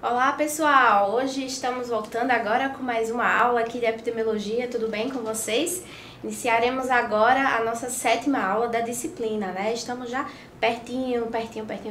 Olá pessoal, hoje estamos voltando agora com mais uma aula aqui de epidemiologia, tudo bem com vocês? Iniciaremos agora a nossa 7ª aula da disciplina, né? Estamos já pertinho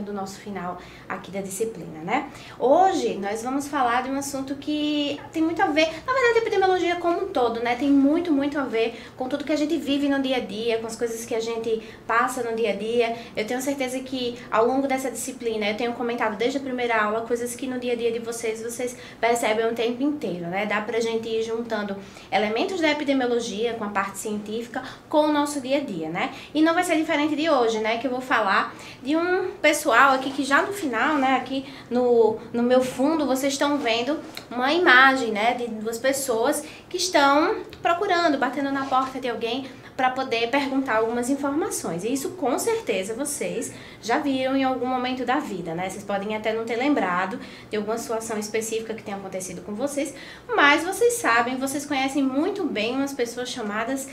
do nosso final aqui da disciplina, né? Hoje nós vamos falar de um assunto que tem muito a ver, na verdade a epidemiologia como um todo, né? Tem muito a ver com tudo que a gente vive no dia a dia, com as coisas que a gente passa no dia a dia. Eu tenho certeza que ao longo dessa disciplina, eu tenho comentado desde a primeira aula, coisas que no dia a dia de vocês percebem o tempo inteiro, né? Dá pra gente ir juntando elementos da epidemiologia com a parte científica com o nosso dia a dia, né? E não vai ser diferente de hoje, né? Que eu vou falar de um pessoal aqui que já no final, né? Aqui no meu fundo, vocês estão vendo uma imagem, né? De duas pessoas que estão procurando, batendo na porta de alguém para poder perguntar algumas informações. E isso com certeza vocês já viram em algum momento da vida, né? Vocês podem até não ter lembrado de alguma situação específica que tenha acontecido com vocês, mas vocês sabem, vocês conhecem muito bem umas pessoas chamadas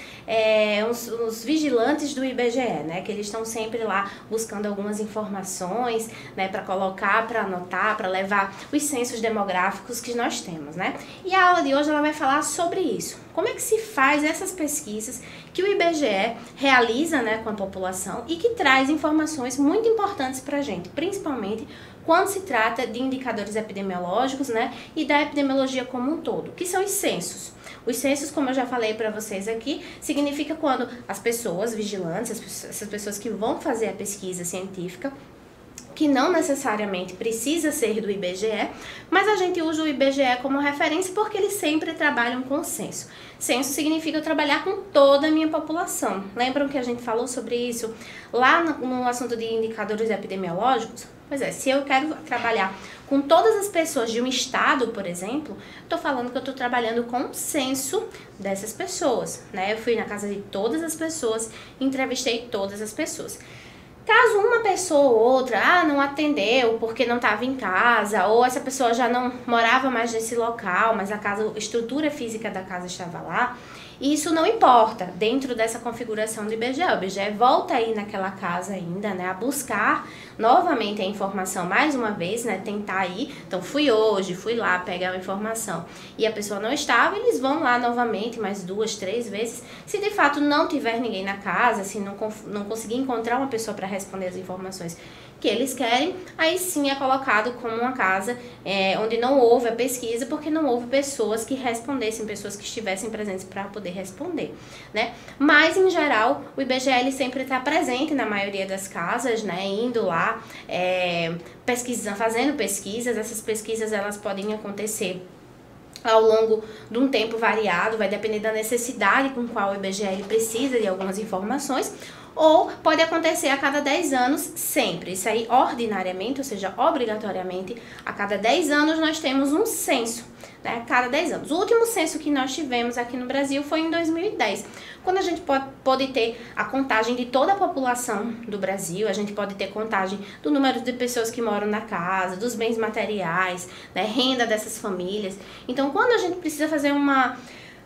os vigilantes do IBGE, né? Que eles estão sempre lá buscando algumas informações, né? Para colocar, para anotar, para levar os censos demográficos que nós temos, né? E a aula de hoje ela vai falar sobre isso. Como é que se faz essas pesquisas que o IBGE realiza, né, com a população e que traz informações muito importantes para a gente, principalmente quando se trata de indicadores epidemiológicos, né, e da epidemiologia como um todo, que são os censos. Os censos, como eu já falei para vocês aqui, significa quando as pessoas vigilantes, essas pessoas que vão fazer a pesquisa científica, que não necessariamente precisa ser do IBGE, mas a gente usa o IBGE como referência porque eles sempre trabalham com censo. Censo significa eu trabalhar com toda a minha população. Lembram que a gente falou sobre isso lá no assunto de indicadores epidemiológicos? Pois é, se eu quero trabalhar com todas as pessoas de um estado, por exemplo, estou falando que eu estou trabalhando com o censo dessas pessoas, né? Eu fui na casa de todas as pessoas, entrevistei todas as pessoas. Caso uma pessoa ou outra não atendeu porque não estava em casa, ou essa pessoa já não morava mais nesse local, mas a estrutura física da casa estava lá, isso não importa dentro dessa configuração do IBGE. O IBGE volta aí naquela casa ainda, né, a buscar novamente a informação mais uma vez, né, tentar ir. Então fui hoje, fui lá pegar a informação e a pessoa não estava, eles vão lá novamente mais 2, 3 vezes. Se de fato não tiver ninguém na casa, se não conseguir encontrar uma pessoa para responder as informações que eles querem, aí sim é colocado como uma casa onde não houve a pesquisa, porque não houve pessoas que respondessem, pessoas que estivessem presentes para poder responder, né? Mas, em geral, o IBGE ele sempre está presente na maioria das casas, né? Indo lá, fazendo pesquisas. Essas pesquisas elas podem acontecer ao longo de um tempo variado, vai depender da necessidade com qual o IBGE ele precisa de algumas informações, ou pode acontecer a cada 10 anos sempre. Isso aí ordinariamente, ou seja, obrigatoriamente, a cada 10 anos nós temos um censo, né? A cada 10 anos. O último censo que nós tivemos aqui no Brasil foi em 2010, quando a gente pode ter a contagem de toda a população do Brasil, a gente pode ter contagem do número de pessoas que moram na casa, dos bens materiais, né, renda dessas famílias. Então, quando a gente precisa fazer uma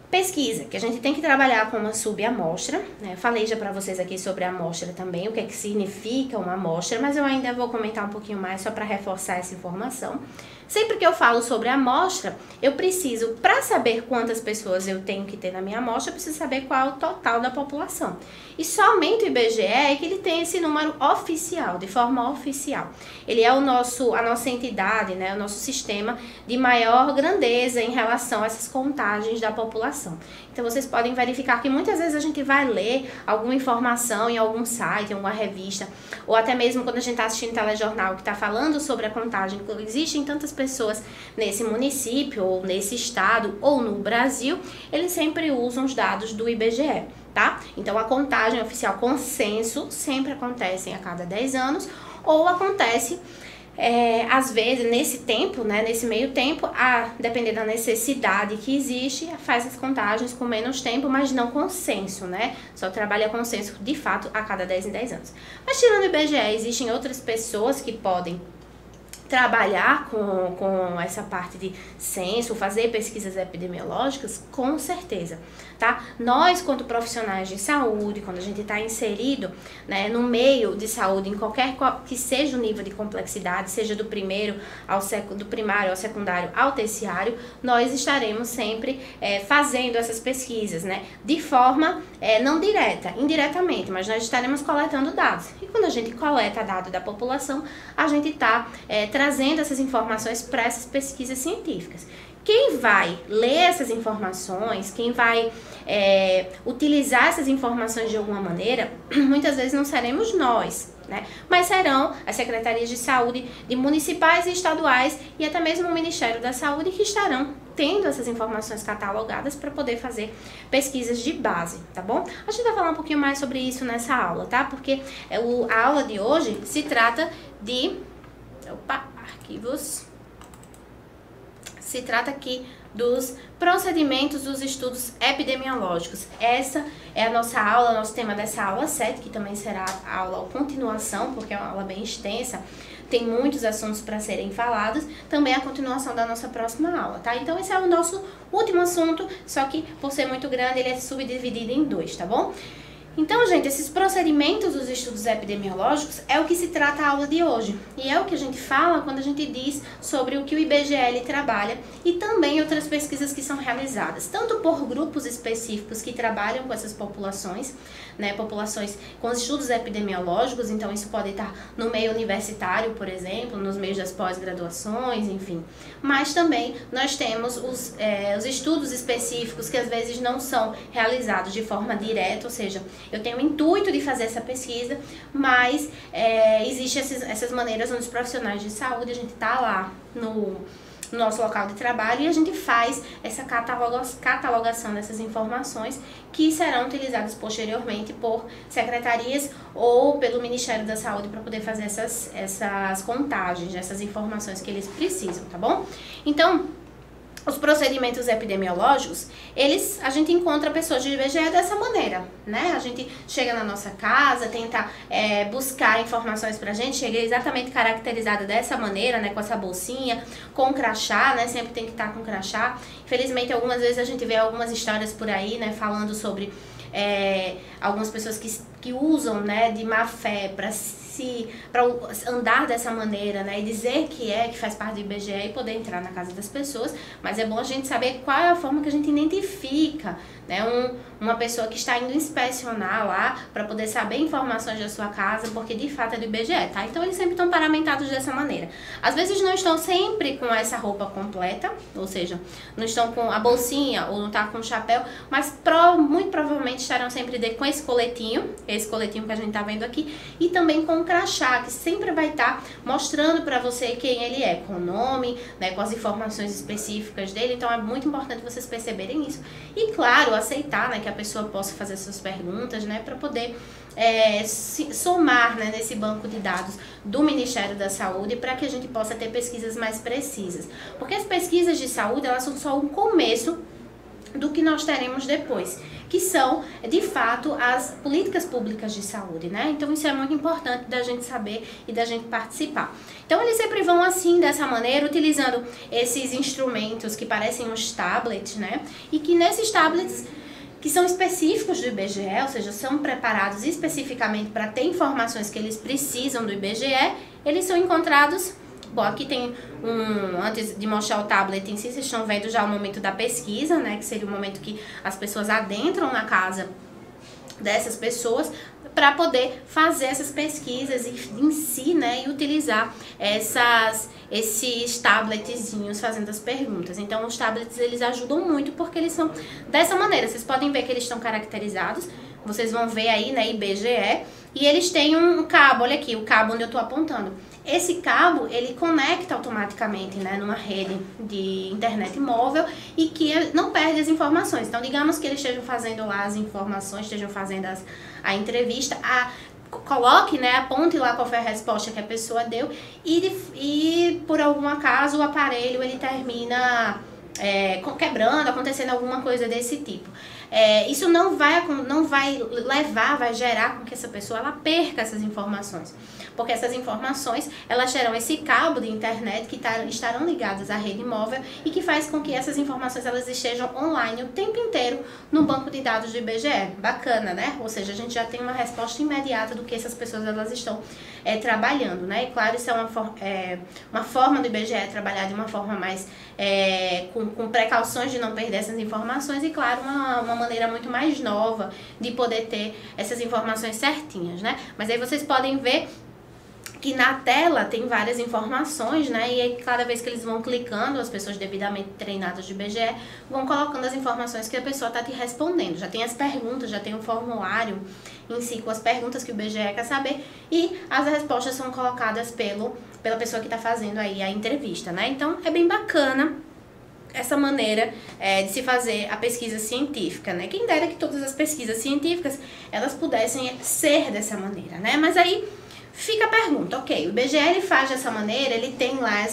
pesquisa, que a gente tem que trabalhar com uma subamostra, né? Eu falei já para vocês aqui sobre a amostra também, o que é que significa uma amostra, mas eu ainda vou comentar um pouquinho mais só para reforçar essa informação. Sempre que eu falo sobre a amostra, eu preciso, para saber quantas pessoas eu tenho que ter na minha amostra, eu preciso saber qual é o total da população. E somente o IBGE é que ele tem esse número oficial, de forma oficial. Ele é a nossa entidade, né, o nosso sistema de maior grandeza em relação a essas contagens da população. Então, vocês podem verificar que muitas vezes a gente vai ler alguma informação em algum site, em alguma revista, ou até mesmo quando a gente está assistindo telejornal que está falando sobre a contagem, que existem tantas pessoas nesse município, ou nesse estado, ou no Brasil, eles sempre usam os dados do IBGE, tá? Então, a contagem oficial com censo sempre acontece a cada 10 anos, ou acontece às vezes, nesse tempo, né, nesse meio tempo, a depender da necessidade que existe, faz as contagens com menos tempo, mas não com censo, né? Só trabalha com censo, de fato, a cada 10 em 10 anos. Mas tirando o IBGE, existem outras pessoas que podem trabalhar com essa parte de censo, fazer pesquisas epidemiológicas, com certeza, tá? Nós, quanto profissionais de saúde, quando a gente está inserido, né, no meio de saúde, em qualquer que seja o nível de complexidade, seja do primário ao secundário ao terciário, nós estaremos sempre fazendo essas pesquisas, né, de forma não direta, indiretamente, mas nós estaremos coletando dados. E quando a gente coleta dados da população, a gente está trazendo essas informações para essas pesquisas científicas. Quem vai ler essas informações, quem vai utilizar essas informações de alguma maneira, muitas vezes não seremos nós, né? Mas serão as secretarias de saúde de municipais e estaduais e até mesmo o Ministério da Saúde que estarão tendo essas informações catalogadas para poder fazer pesquisas de base, tá bom? A gente vai falar um pouquinho mais sobre isso nessa aula, tá? Porque a aula de hoje se trata de... arquivos. Se trata aqui dos procedimentos dos estudos epidemiológicos. Essa é a nossa aula, nosso tema dessa aula 7, que também será a aula continuação, porque é uma aula bem extensa, tem muitos assuntos para serem falados, também a continuação da nossa próxima aula, tá? Então esse é o nosso último assunto, só que por ser muito grande ele é subdividido em 2, tá bom? Então, gente, esses procedimentos dos estudos epidemiológicos é o que se trata a aula de hoje. E é o que a gente fala quando a gente diz sobre o que o IBGE trabalha e também outras pesquisas que são realizadas, tanto por grupos específicos que trabalham com essas populações, né, populações com estudos epidemiológicos, então isso pode estar no meio universitário, por exemplo, nos meios das pós-graduações, enfim. Mas também nós temos os estudos específicos que às vezes não são realizados de forma direta, ou seja, eu tenho o intuito de fazer essa pesquisa, mas existem essas maneiras onde os profissionais de saúde, a gente está lá no nosso local de trabalho e a gente faz essa catalogação dessas informações que serão utilizadas posteriormente por secretarias ou pelo Ministério da Saúde para poder fazer essas contagens, essas informações que eles precisam, tá bom? Então, os procedimentos epidemiológicos, a gente encontra pessoas de IBGE dessa maneira, né? A gente chega na nossa casa, tenta buscar informações pra gente, chega exatamente caracterizada dessa maneira, né? Com essa bolsinha, com crachá, né? Sempre tem que estar com crachá. Infelizmente, algumas vezes a gente vê algumas histórias por aí, né? Falando sobre algumas pessoas que usam, né? De má fé para andar dessa maneira, né, e dizer que faz parte do IBGE e poder entrar na casa das pessoas, mas é bom a gente saber qual é a forma que a gente identifica, né, uma pessoa que está indo inspecionar lá para poder saber informações da sua casa, porque de fato é do IBGE, tá? Então eles sempre estão paramentados dessa maneira. Às vezes não estão sempre com essa roupa completa, ou seja, não estão com a bolsinha ou não tá com o chapéu, mas muito provavelmente estarão sempre com esse coletinho que a gente tá vendo aqui, e também com o crachá, que sempre vai estar mostrando para você quem ele é, com o nome, né, com as informações específicas dele. Então é muito importante vocês perceberem isso. E claro, aceitar, né, que a pessoa possa fazer suas perguntas, né, para poder somar, né, nesse banco de dados do Ministério da Saúde, para que a gente possa ter pesquisas mais precisas. Porque as pesquisas de saúde, elas são só um começo do que nós teremos depois, que são, de fato, as políticas públicas de saúde, né? Então, isso é muito importante da gente saber e da gente participar. Então, eles sempre vão assim, dessa maneira, utilizando esses instrumentos que parecem uns tablets, né? E que nesses tablets, que são específicos do IBGE, ou seja, são preparados especificamente para ter informações que eles precisam do IBGE, eles são encontrados... Bom, aqui tem antes de mostrar o tablet em si, vocês estão vendo já o momento da pesquisa, né? Que seria o momento que as pessoas adentram na casa dessas pessoas para poder fazer essas pesquisas em si, né? E utilizar esses tabletzinhos fazendo as perguntas. Então, os tablets, eles ajudam muito porque eles são dessa maneira. Vocês podem ver que eles estão caracterizados. Vocês vão ver aí, né? IBGE. E eles têm um cabo, olha aqui, o cabo onde eu tô apontando. Esse cabo, ele conecta automaticamente, né, numa rede de internet móvel e que não perde as informações. Então, digamos que eles estejam fazendo lá as informações, estejam fazendo a entrevista, coloque, né, aponte lá qual foi a resposta que a pessoa deu e por algum acaso o aparelho ele termina quebrando, acontecendo alguma coisa desse tipo. isso não vai levar, vai gerar com que essa pessoa ela perca essas informações. Porque essas informações, elas geram esse cabo de internet que estarão ligadas à rede móvel e que faz com que essas informações elas estejam online o tempo inteiro no banco de dados do IBGE. Bacana, né? Ou seja, a gente já tem uma resposta imediata do que essas pessoas elas estão trabalhando, né? E claro, isso é uma forma do IBGE trabalhar de uma forma mais com precauções de não perder essas informações e, claro, uma maneira muito mais nova de poder ter essas informações certinhas, né? Mas aí vocês podem ver que na tela tem várias informações, né? E aí, cada vez que eles vão clicando, as pessoas devidamente treinadas de IBGE vão colocando as informações que a pessoa está te respondendo. Já tem as perguntas, já tem um formulário em si com as perguntas que o IBGE quer saber e as respostas são colocadas pela pessoa que está fazendo aí a entrevista, né? Então, é bem bacana essa maneira de se fazer a pesquisa científica, né? Quem dera que todas as pesquisas científicas, elas pudessem ser dessa maneira, né? Mas aí fica a pergunta, ok, o IBGE ele faz dessa maneira, ele tem lá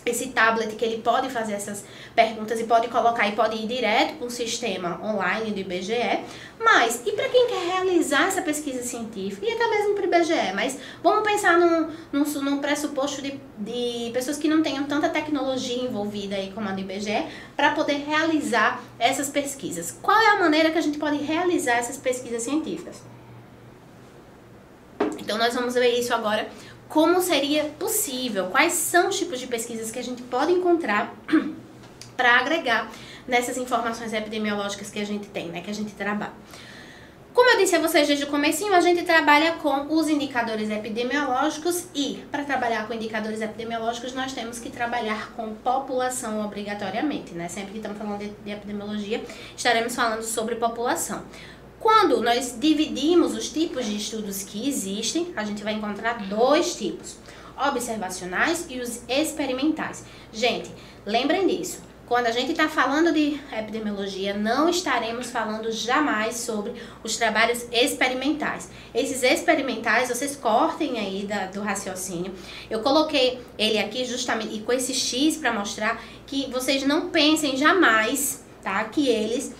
esse tablet que ele pode fazer essas perguntas e pode colocar e pode ir direto para um sistema online do IBGE, mas e para quem quer realizar essa pesquisa científica e até mesmo para o IBGE, mas vamos pensar num pressuposto de pessoas que não tenham tanta tecnologia envolvida aí como a do IBGE para poder realizar essas pesquisas. Qual é a maneira que a gente pode realizar essas pesquisas científicas? Então, nós vamos ver isso agora, como seria possível, quais são os tipos de pesquisas que a gente pode encontrar para agregar nessas informações epidemiológicas que a gente tem, né, que a gente trabalha. Como eu disse a vocês desde o comecinho, a gente trabalha com os indicadores epidemiológicos e, para trabalhar com indicadores epidemiológicos, nós temos que trabalhar com população obrigatoriamente, né? Sempre que estamos falando de epidemiologia, estaremos falando sobre população. Quando nós dividimos os tipos de estudos que existem, a gente vai encontrar dois tipos, observacionais e os experimentais. Gente, lembrem disso, quando a gente está falando de epidemiologia, não estaremos falando jamais sobre os trabalhos experimentais. Esses experimentais, vocês cortem aí do raciocínio. Eu coloquei ele aqui justamente e com esse X para mostrar que vocês não pensem jamais, tá, que eles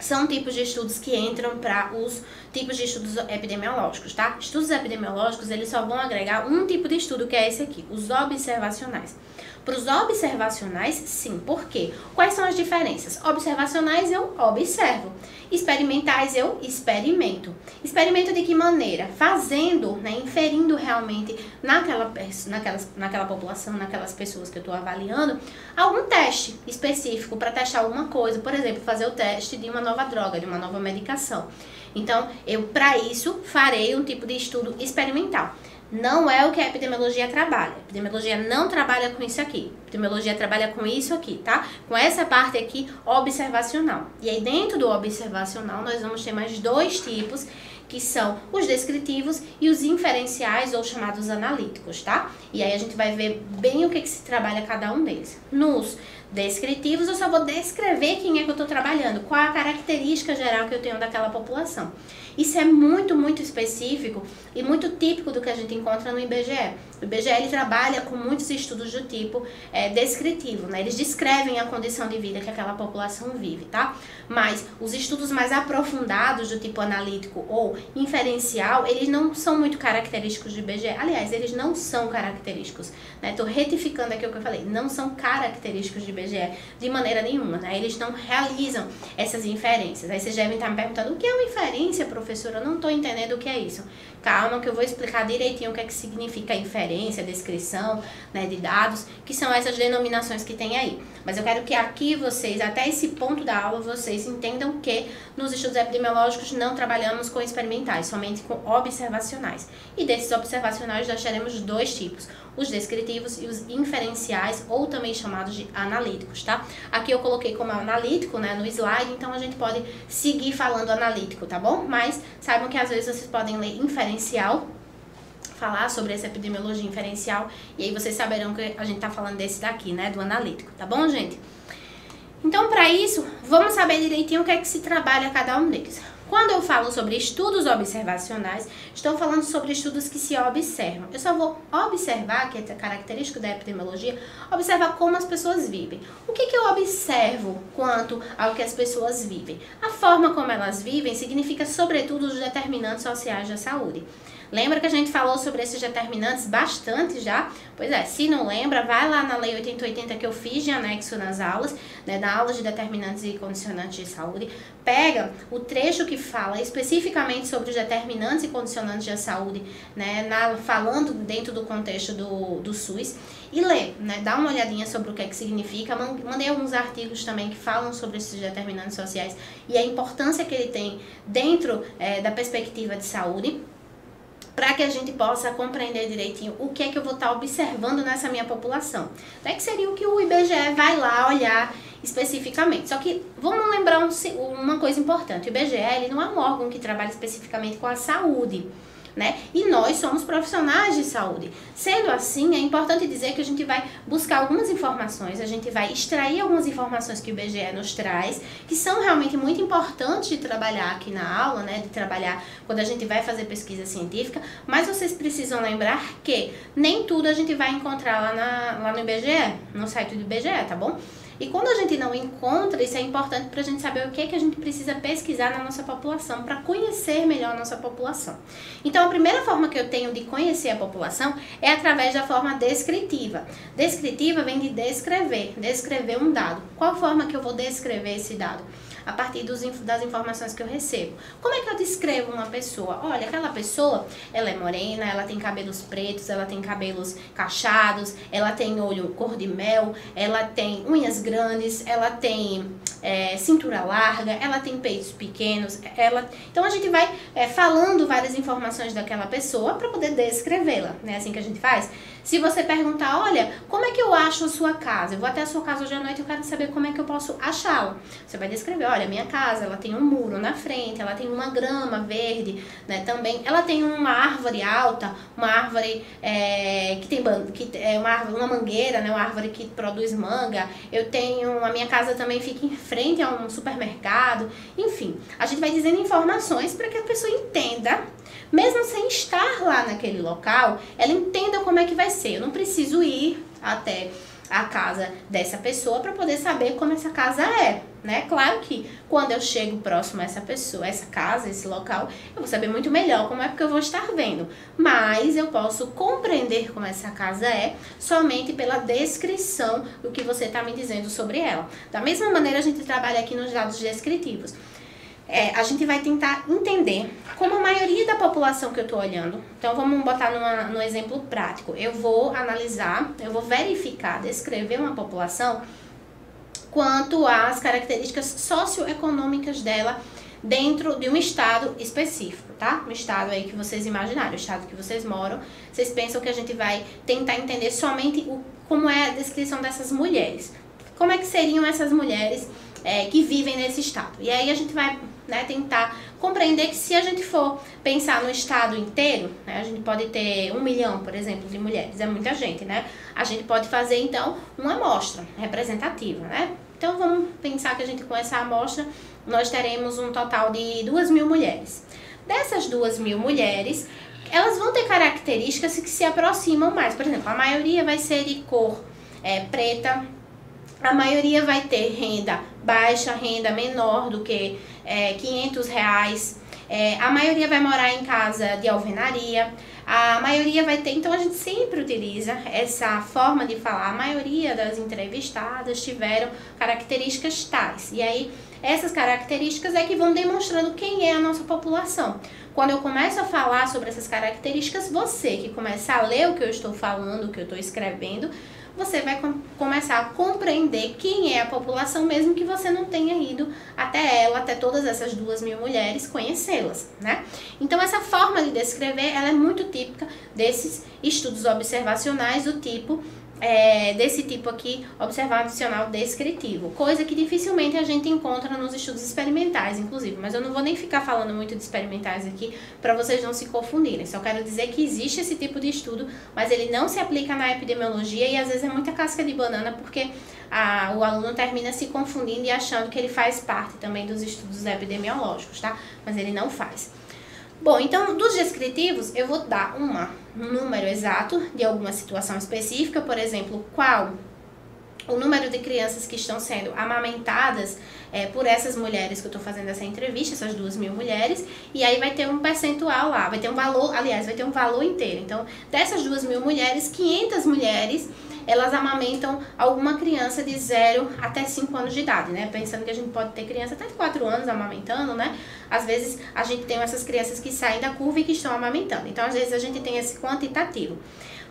são tipos de estudos que entram para os tipos de estudos epidemiológicos, tá? Estudos epidemiológicos, eles só vão agregar um tipo de estudo, que é esse aqui, os observacionais. Para os observacionais, sim. Por quê? Quais são as diferenças? Observacionais eu observo. Experimentais eu experimento. Experimento de que maneira? Fazendo, né, inferindo realmente naquela população, naquelas pessoas que eu estou avaliando, algum teste específico para testar alguma coisa. Por exemplo, fazer o teste de uma nova droga, de uma nova medicação. Então, eu para isso farei um tipo de estudo experimental. Não é o que a epidemiologia trabalha. A epidemiologia não trabalha com isso aqui. A epidemiologia trabalha com isso aqui, tá? Com essa parte aqui observacional. E aí dentro do observacional nós vamos ter mais dois tipos, que são os descritivos e os inferenciais ou chamados analíticos, tá? E aí a gente vai ver bem o que se trabalha cada um deles. Nos descritivos eu só vou descrever quem é que eu estou trabalhando, qual a característica geral que eu tenho daquela população. Isso é muito, muito específico e muito típico do que a gente encontra no IBGE. O IBGE ele trabalha com muitos estudos do tipo descritivo, né? Eles descrevem a condição de vida que aquela população vive, tá? Mas os estudos mais aprofundados do tipo analítico ou inferencial, eles não são muito característicos do IBGE. Aliás, eles não são característicos, né? Tô retificando aqui o que eu falei. Não são característicos do IBGE de maneira nenhuma, né? Eles não realizam essas inferências. Aí vocês devem estar me perguntando, o que é uma inferência, professora? Eu não tô entendendo o que é isso. Calma que eu vou explicar direitinho o que é que significa inferência, descrição, né, de dados, que são essas denominações que tem aí. Mas eu quero que aqui vocês, até esse ponto da aula, vocês entendam que nos estudos epidemiológicos não trabalhamos com experimentais, somente com observacionais. E desses observacionais nós teremos dois tipos, os descritivos e os inferenciais, ou também chamados de analíticos, tá? Aqui eu coloquei como analítico, né, no slide, então a gente pode seguir falando analítico, tá bom? Mas saibam que às vezes vocês podem ler inferencial, falar sobre essa epidemiologia inferencial, e aí vocês saberão que a gente tá falando desse daqui, né, do analítico, tá bom, gente? Então, para isso, vamos saber direitinho o que é que se trabalha cada um deles. Quando eu falo sobre estudos observacionais, estou falando sobre estudos que se observam. Eu só vou observar, que é característico da epidemiologia, observar como as pessoas vivem. O que eu observo quanto ao que as pessoas vivem? A forma como elas vivem significa, sobretudo, os determinantes sociais da saúde. Lembra que a gente falou sobre esses determinantes bastante já? Pois é, se não lembra, vai lá na Lei 8080 que eu fiz de anexo nas aulas, né, na aula de determinantes e condicionantes de saúde. Pega o trecho que fala especificamente sobre os determinantes e condicionantes da saúde, né, falando dentro do contexto do SUS, e lê, né, dá uma olhadinha sobre o que é que significa. Mandei alguns artigos também que falam sobre esses determinantes sociais e a importância que ele tem dentro da perspectiva de saúde, para que a gente possa compreender direitinho o que é que eu vou estar observando nessa minha população. Até que seria o que o IBGE vai lá olhar especificamente. Só que vamos lembrar uma coisa importante: o IBGE ele não é um órgão que trabalha especificamente com a saúde, né? E nós somos profissionais de saúde. Sendo assim, é importante dizer que a gente vai buscar algumas informações, a gente vai extrair algumas informações que o IBGE nos traz, que são realmente muito importantes de trabalhar aqui na aula, né? De trabalhar quando a gente vai fazer pesquisa científica, mas vocês precisam lembrar que nem tudo a gente vai encontrar lá no IBGE, no site do IBGE, tá bom? E quando a gente não encontra, isso é importante para a gente saber o que é que a gente precisa pesquisar na nossa população, para conhecer melhor a nossa população. Então, a primeira forma que eu tenho de conhecer a população é através da forma descritiva. Descritiva vem de descrever um dado. Qual forma que eu vou descrever esse dado? A partir das informações que eu recebo. Como é que eu descrevo uma pessoa? Olha, aquela pessoa, ela é morena, ela tem cabelos pretos, ela tem cabelos cacheados, ela tem olho cor de mel, ela tem unhas grandes, ela tem cintura larga, ela tem peitos pequenos, Então a gente vai falando várias informações daquela pessoa para poder descrevê-la, né? Assim que a gente faz. Se você perguntar, olha, como é que eu acho a sua casa? Eu vou até a sua casa hoje à noite e eu quero saber como é que eu posso achá-la. Você vai descrever, olha, minha casa, ela tem um muro na frente, ela tem uma grama verde, né, também. Ela tem uma árvore alta, uma árvore uma mangueira, né, uma árvore que produz manga. A minha casa também fica em frente a um supermercado. Enfim, a gente vai dizendo informações para que a pessoa entenda, mesmo sem estar lá naquele local, ela entenda como é que vai ser. Eu não preciso ir até a casa dessa pessoa para poder saber como essa casa é, né? Claro que quando eu chego próximo a essa pessoa, essa casa, esse local, eu vou saber muito melhor como é, porque eu vou estar vendo. Mas eu posso compreender como essa casa é somente pela descrição do que você está me dizendo sobre ela. Da mesma maneira, a gente trabalha aqui nos dados descritivos. A gente vai tentar entender como a maioria da população que eu estou olhando. Então, vamos botar no exemplo prático. Eu vou analisar, eu vou verificar, descrever uma população quanto às características socioeconômicas dela dentro de um estado específico, tá? Um estado aí que vocês imaginaram, o estado que vocês moram. Vocês pensam que a gente vai tentar entender somente como é a descrição dessas mulheres. Como é que seriam essas mulheres que vivem nesse estado? E aí a gente vai, né, tentar compreender que se a gente for pensar no estado inteiro, né, a gente pode ter 1 milhão, por exemplo, de mulheres, é muita gente, né? A gente pode fazer, então, uma amostra representativa, né? Então, vamos pensar que a gente, com essa amostra, nós teremos um total de 2.000 mulheres. Dessas 2.000 mulheres, elas vão ter características que se aproximam mais. Por exemplo, a maioria vai ser de cor preta, a maioria vai ter renda baixa, renda menor do que R$500. A maioria vai morar em casa de alvenaria. A maioria vai ter, então a gente sempre utiliza essa forma de falar. A maioria das entrevistadas tiveram características tais. E aí, essas características é que vão demonstrando quem é a nossa população. Quando eu começo a falar sobre essas características, você que começa a ler o que eu estou falando, o que eu estou escrevendo, você vai começar a compreender quem é a população, mesmo que você não tenha ido até ela, até todas essas 2.000 mulheres, conhecê-las, né? Então, essa forma de descrever, ela é muito típica desses estudos observacionais do tipo desse tipo aqui, observacional descritivo, coisa que dificilmente a gente encontra nos estudos experimentais, inclusive, mas eu não vou nem ficar falando muito de experimentais aqui para vocês não se confundirem, só quero dizer que existe esse tipo de estudo, mas ele não se aplica na epidemiologia e às vezes é muita casca de banana porque o aluno termina se confundindo e achando que ele faz parte também dos estudos epidemiológicos, tá? Mas ele não faz. Bom, então, dos descritivos, eu vou dar um número exato de alguma situação específica, por exemplo, qual o número de crianças que estão sendo amamentadas por essas mulheres que eu estou fazendo essa entrevista, essas 2.000 mulheres, e aí vai ter um percentual lá, vai ter um valor, aliás, vai ter um valor inteiro. Então, dessas 2.000 mulheres, 500 mulheres, elas amamentam alguma criança de 0 até 5 anos de idade, né? Pensando que a gente pode ter criança até de 4 anos amamentando, né? Às vezes a gente tem essas crianças que saem da curva e que estão amamentando. Então, às vezes a gente tem esse quantitativo.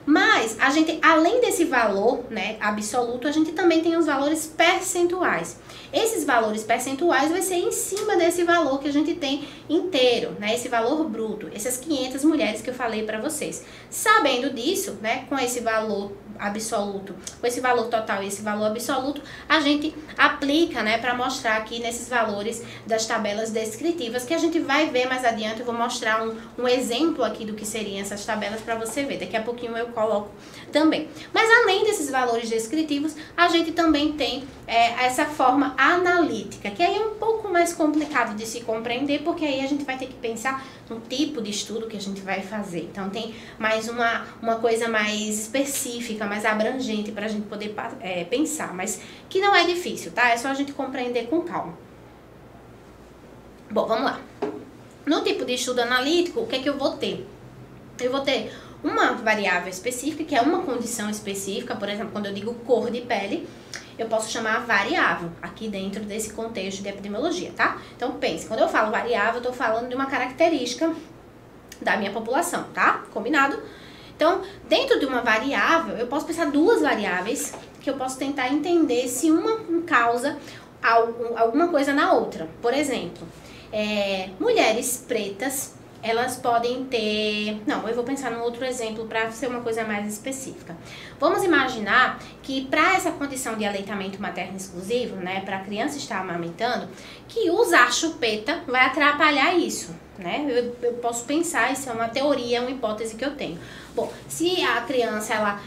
Mas a gente, além desse valor, né, absoluto, a gente também tem os valores percentuais. Esses valores percentuais vai ser em cima desse valor que a gente tem inteiro, né, esse valor bruto, essas 500 mulheres que eu falei para vocês. Sabendo disso, né, com esse valor absoluto, com esse valor total e esse valor absoluto, a gente aplica, né, para mostrar aqui nesses valores das tabelas descritivas, que a gente vai ver mais adiante. Eu vou mostrar um exemplo aqui do que seriam essas tabelas para você ver. Daqui a pouquinho eu coloco também. Mas além desses valores descritivos, a gente também tem essa forma analítica, que aí é um pouco mais complicado de se compreender, porque aí a gente vai ter que pensar no tipo de estudo que a gente vai fazer. Então tem mais uma coisa mais específica, mais abrangente para a gente poder pensar, mas que não é difícil, tá? É só a gente compreender com calma. Bom, vamos lá. No tipo de estudo analítico, o que é que eu vou ter? Eu vou ter uma variável específica, que é uma condição específica. Por exemplo, quando eu digo cor de pele, eu posso chamar variável aqui dentro desse contexto de epidemiologia, tá? Então pense, quando eu falo variável, eu tô falando de uma característica da minha população, tá? Combinado? Então, dentro de uma variável, eu posso pensar duas variáveis que eu posso tentar entender se uma causa alguma coisa na outra. Por exemplo, mulheres pretas, elas podem ter... Não, eu vou pensar num outro exemplo para ser uma coisa mais específica. Vamos imaginar que para essa condição de aleitamento materno exclusivo, né, para a criança estar amamentando, que usar chupeta vai atrapalhar isso, né? Eu posso pensar, isso é uma teoria, uma hipótese que eu tenho. Bom, se a criança ela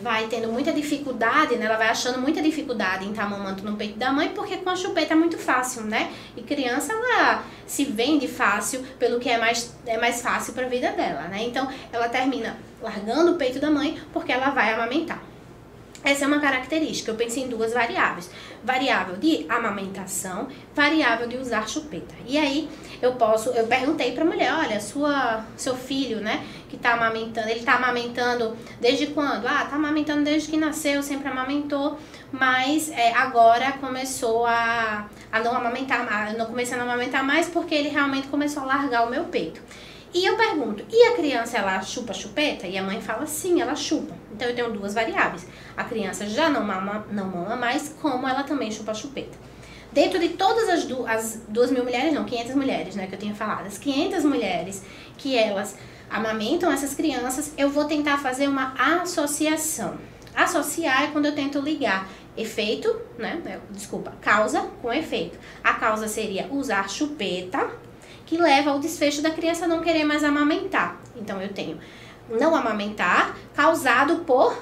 vai tendo muita dificuldade, né, ela vai achando muita dificuldade em estar mamando no peito da mãe, porque com a chupeta é muito fácil, né? E criança, ela se vende fácil pelo que é mais fácil para a vida dela, né? Então, ela termina largando o peito da mãe porque ela vai amamentar. Essa é uma característica. Eu pensei em duas variáveis. Variável de amamentação, variável de usar chupeta. E aí, eu perguntei pra mulher, olha, seu filho, né, que tá amamentando, ele tá amamentando desde quando? Ah, tá amamentando desde que nasceu, sempre amamentou, mas agora começou a não amamentar, eu não comecei a não amamentar mais porque ele realmente começou a largar o meu peito. E eu pergunto, e a criança, ela chupa chupeta? E a mãe fala, sim, ela chupa. Então, eu tenho duas variáveis. A criança já não mama mais, como ela também chupa chupeta. Dentro de todas as 2.000 mulheres, não, 500 mulheres, né, que eu tinha falado. As 500 mulheres que elas amamentam essas crianças, eu vou tentar fazer uma associação. Associar é quando eu tento ligar efeito, né, causa com efeito. A causa seria usar chupeta, que leva ao desfecho da criança não querer mais amamentar. Então, eu tenho não amamentar causado por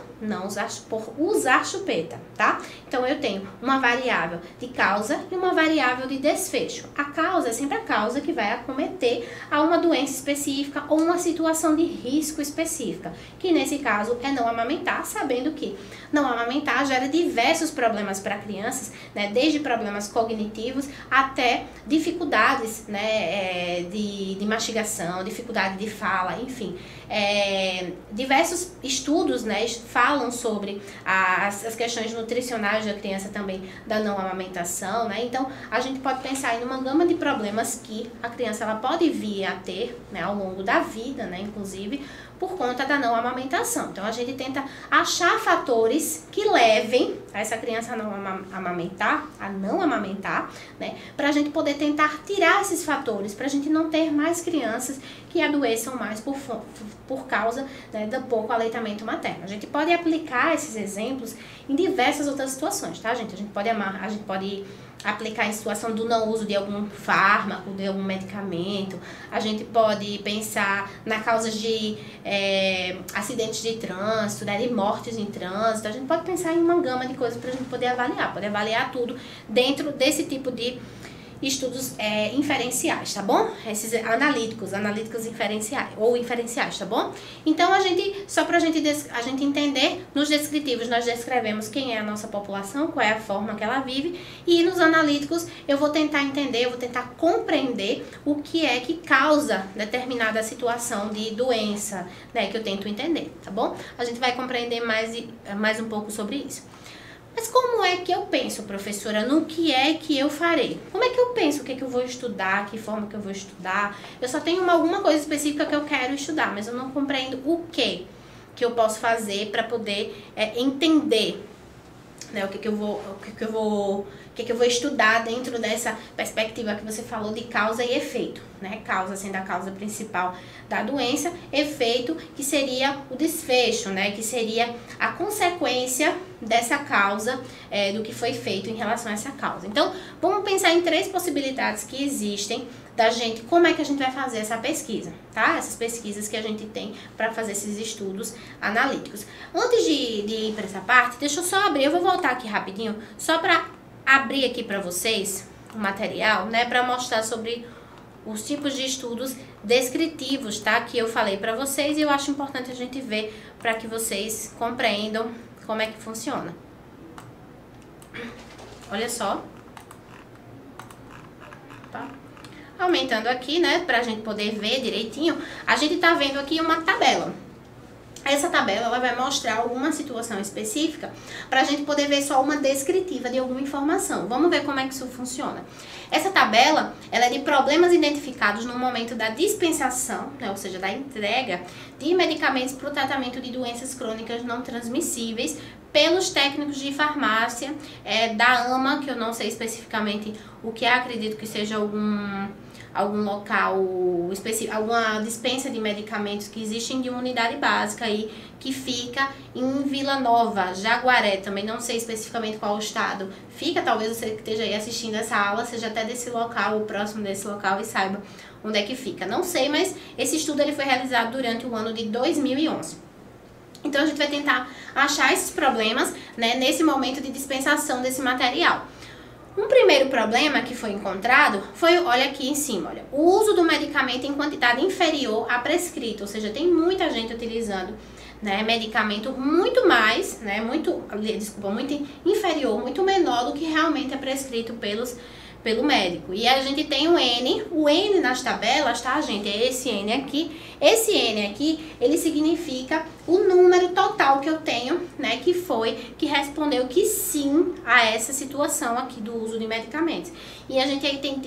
usar chupeta, tá? Então, eu tenho uma variável de causa e uma variável de desfecho. A causa é sempre a causa que vai acometer a uma doença específica ou uma situação de risco específica, que nesse caso é não amamentar, sabendo que não amamentar gera diversos problemas para crianças, né? Desde problemas cognitivos até dificuldades, né, de mastigação, dificuldade de fala, enfim. Diversos estudos, né, falam sobre as questões nutricionais da criança também, da não amamentação, né? Então, a gente pode pensar em uma gama de problemas que a criança ela pode vir a ter, né, ao longo da vida, né, inclusive, por conta da não amamentação. Então, a gente tenta achar fatores que levem essa criança a não amamentar, né? Pra gente poder tentar tirar esses fatores, pra gente não ter mais crianças que adoeçam mais por causa, né, do pouco aleitamento materno. A gente pode aplicar esses exemplos em diversas outras situações, tá, gente? A gente pode aplicar em situação do não uso de algum fármaco, de algum medicamento. A gente pode pensar na causa de acidentes de trânsito, né, de mortes em trânsito. A gente pode pensar em uma gama de coisas para a gente poder avaliar tudo dentro desse tipo de estudos inferenciais, tá bom? Esses analíticos inferenciais, tá bom? Então, só pra gente entender, nos descritivos nós descrevemos quem é a nossa população, qual é a forma que ela vive, e nos analíticos eu vou tentar entender, eu vou tentar compreender o que é que causa determinada situação de doença, né, que eu tento entender, tá bom? A gente vai compreender mais um pouco sobre isso. Mas como é que eu penso, professora, no que é que eu farei? Como é que eu penso o que é que eu vou estudar, que forma que eu vou estudar? Eu só tenho alguma coisa específica que eu quero estudar, mas eu não compreendo o que eu posso fazer para poder entender, né, o que eu vou estudar dentro dessa perspectiva que você falou de causa e efeito, né? Causa sendo a causa principal da doença, efeito que seria o desfecho, né? Que seria a consequência dessa causa, do que foi feito em relação a essa causa. Então, vamos pensar em 3 possibilidades que existem da gente, como é que a gente vai fazer essa pesquisa, tá? Essas pesquisas que a gente tem para fazer esses estudos analíticos. Antes de ir para essa parte, deixa eu só abrir, eu vou voltar aqui rapidinho, só para abrir aqui para vocês o material, né, para mostrar sobre os tipos de estudos descritivos, tá, que eu falei para vocês, e eu acho importante a gente ver para que vocês compreendam como é que funciona. Olha só. Tá? Aumentando aqui, né, pra gente poder ver direitinho, a gente tá vendo aqui uma tabela. Essa tabela, ela vai mostrar alguma situação específica pra gente poder ver só uma descritiva de alguma informação. Vamos ver como é que isso funciona. Essa tabela, ela é de problemas identificados no momento da dispensação, né, ou seja, da entrega de medicamentos para o tratamento de doenças crônicas não transmissíveis pelos técnicos de farmácia da AMA, que eu não sei especificamente o que é, acredito que seja algum local específico, alguma dispensa de medicamentos que existem de uma unidade básica aí, que fica em Vila Nova, Jaguaré, também não sei especificamente qual estado fica, talvez você que esteja aí assistindo essa aula seja até desse local, ou próximo desse local, e saiba onde é que fica. Não sei, mas esse estudo ele foi realizado durante o ano de 2011. Então, a gente vai tentar achar esses problemas, né, nesse momento de dispensação desse material. Um primeiro problema que foi encontrado foi, olha aqui em cima, olha, o uso do medicamento em quantidade inferior à prescrita, ou seja, tem muita gente utilizando, né, medicamento muito mais, né, muito inferior, muito menor do que realmente é prescrito pelo médico. E a gente tem o N nas tabelas, tá, gente? É esse N aqui. Esse N aqui, ele significa o número total que eu tenho, né, que respondeu que sim a essa situação aqui do uso de medicamentos. E a gente aí tem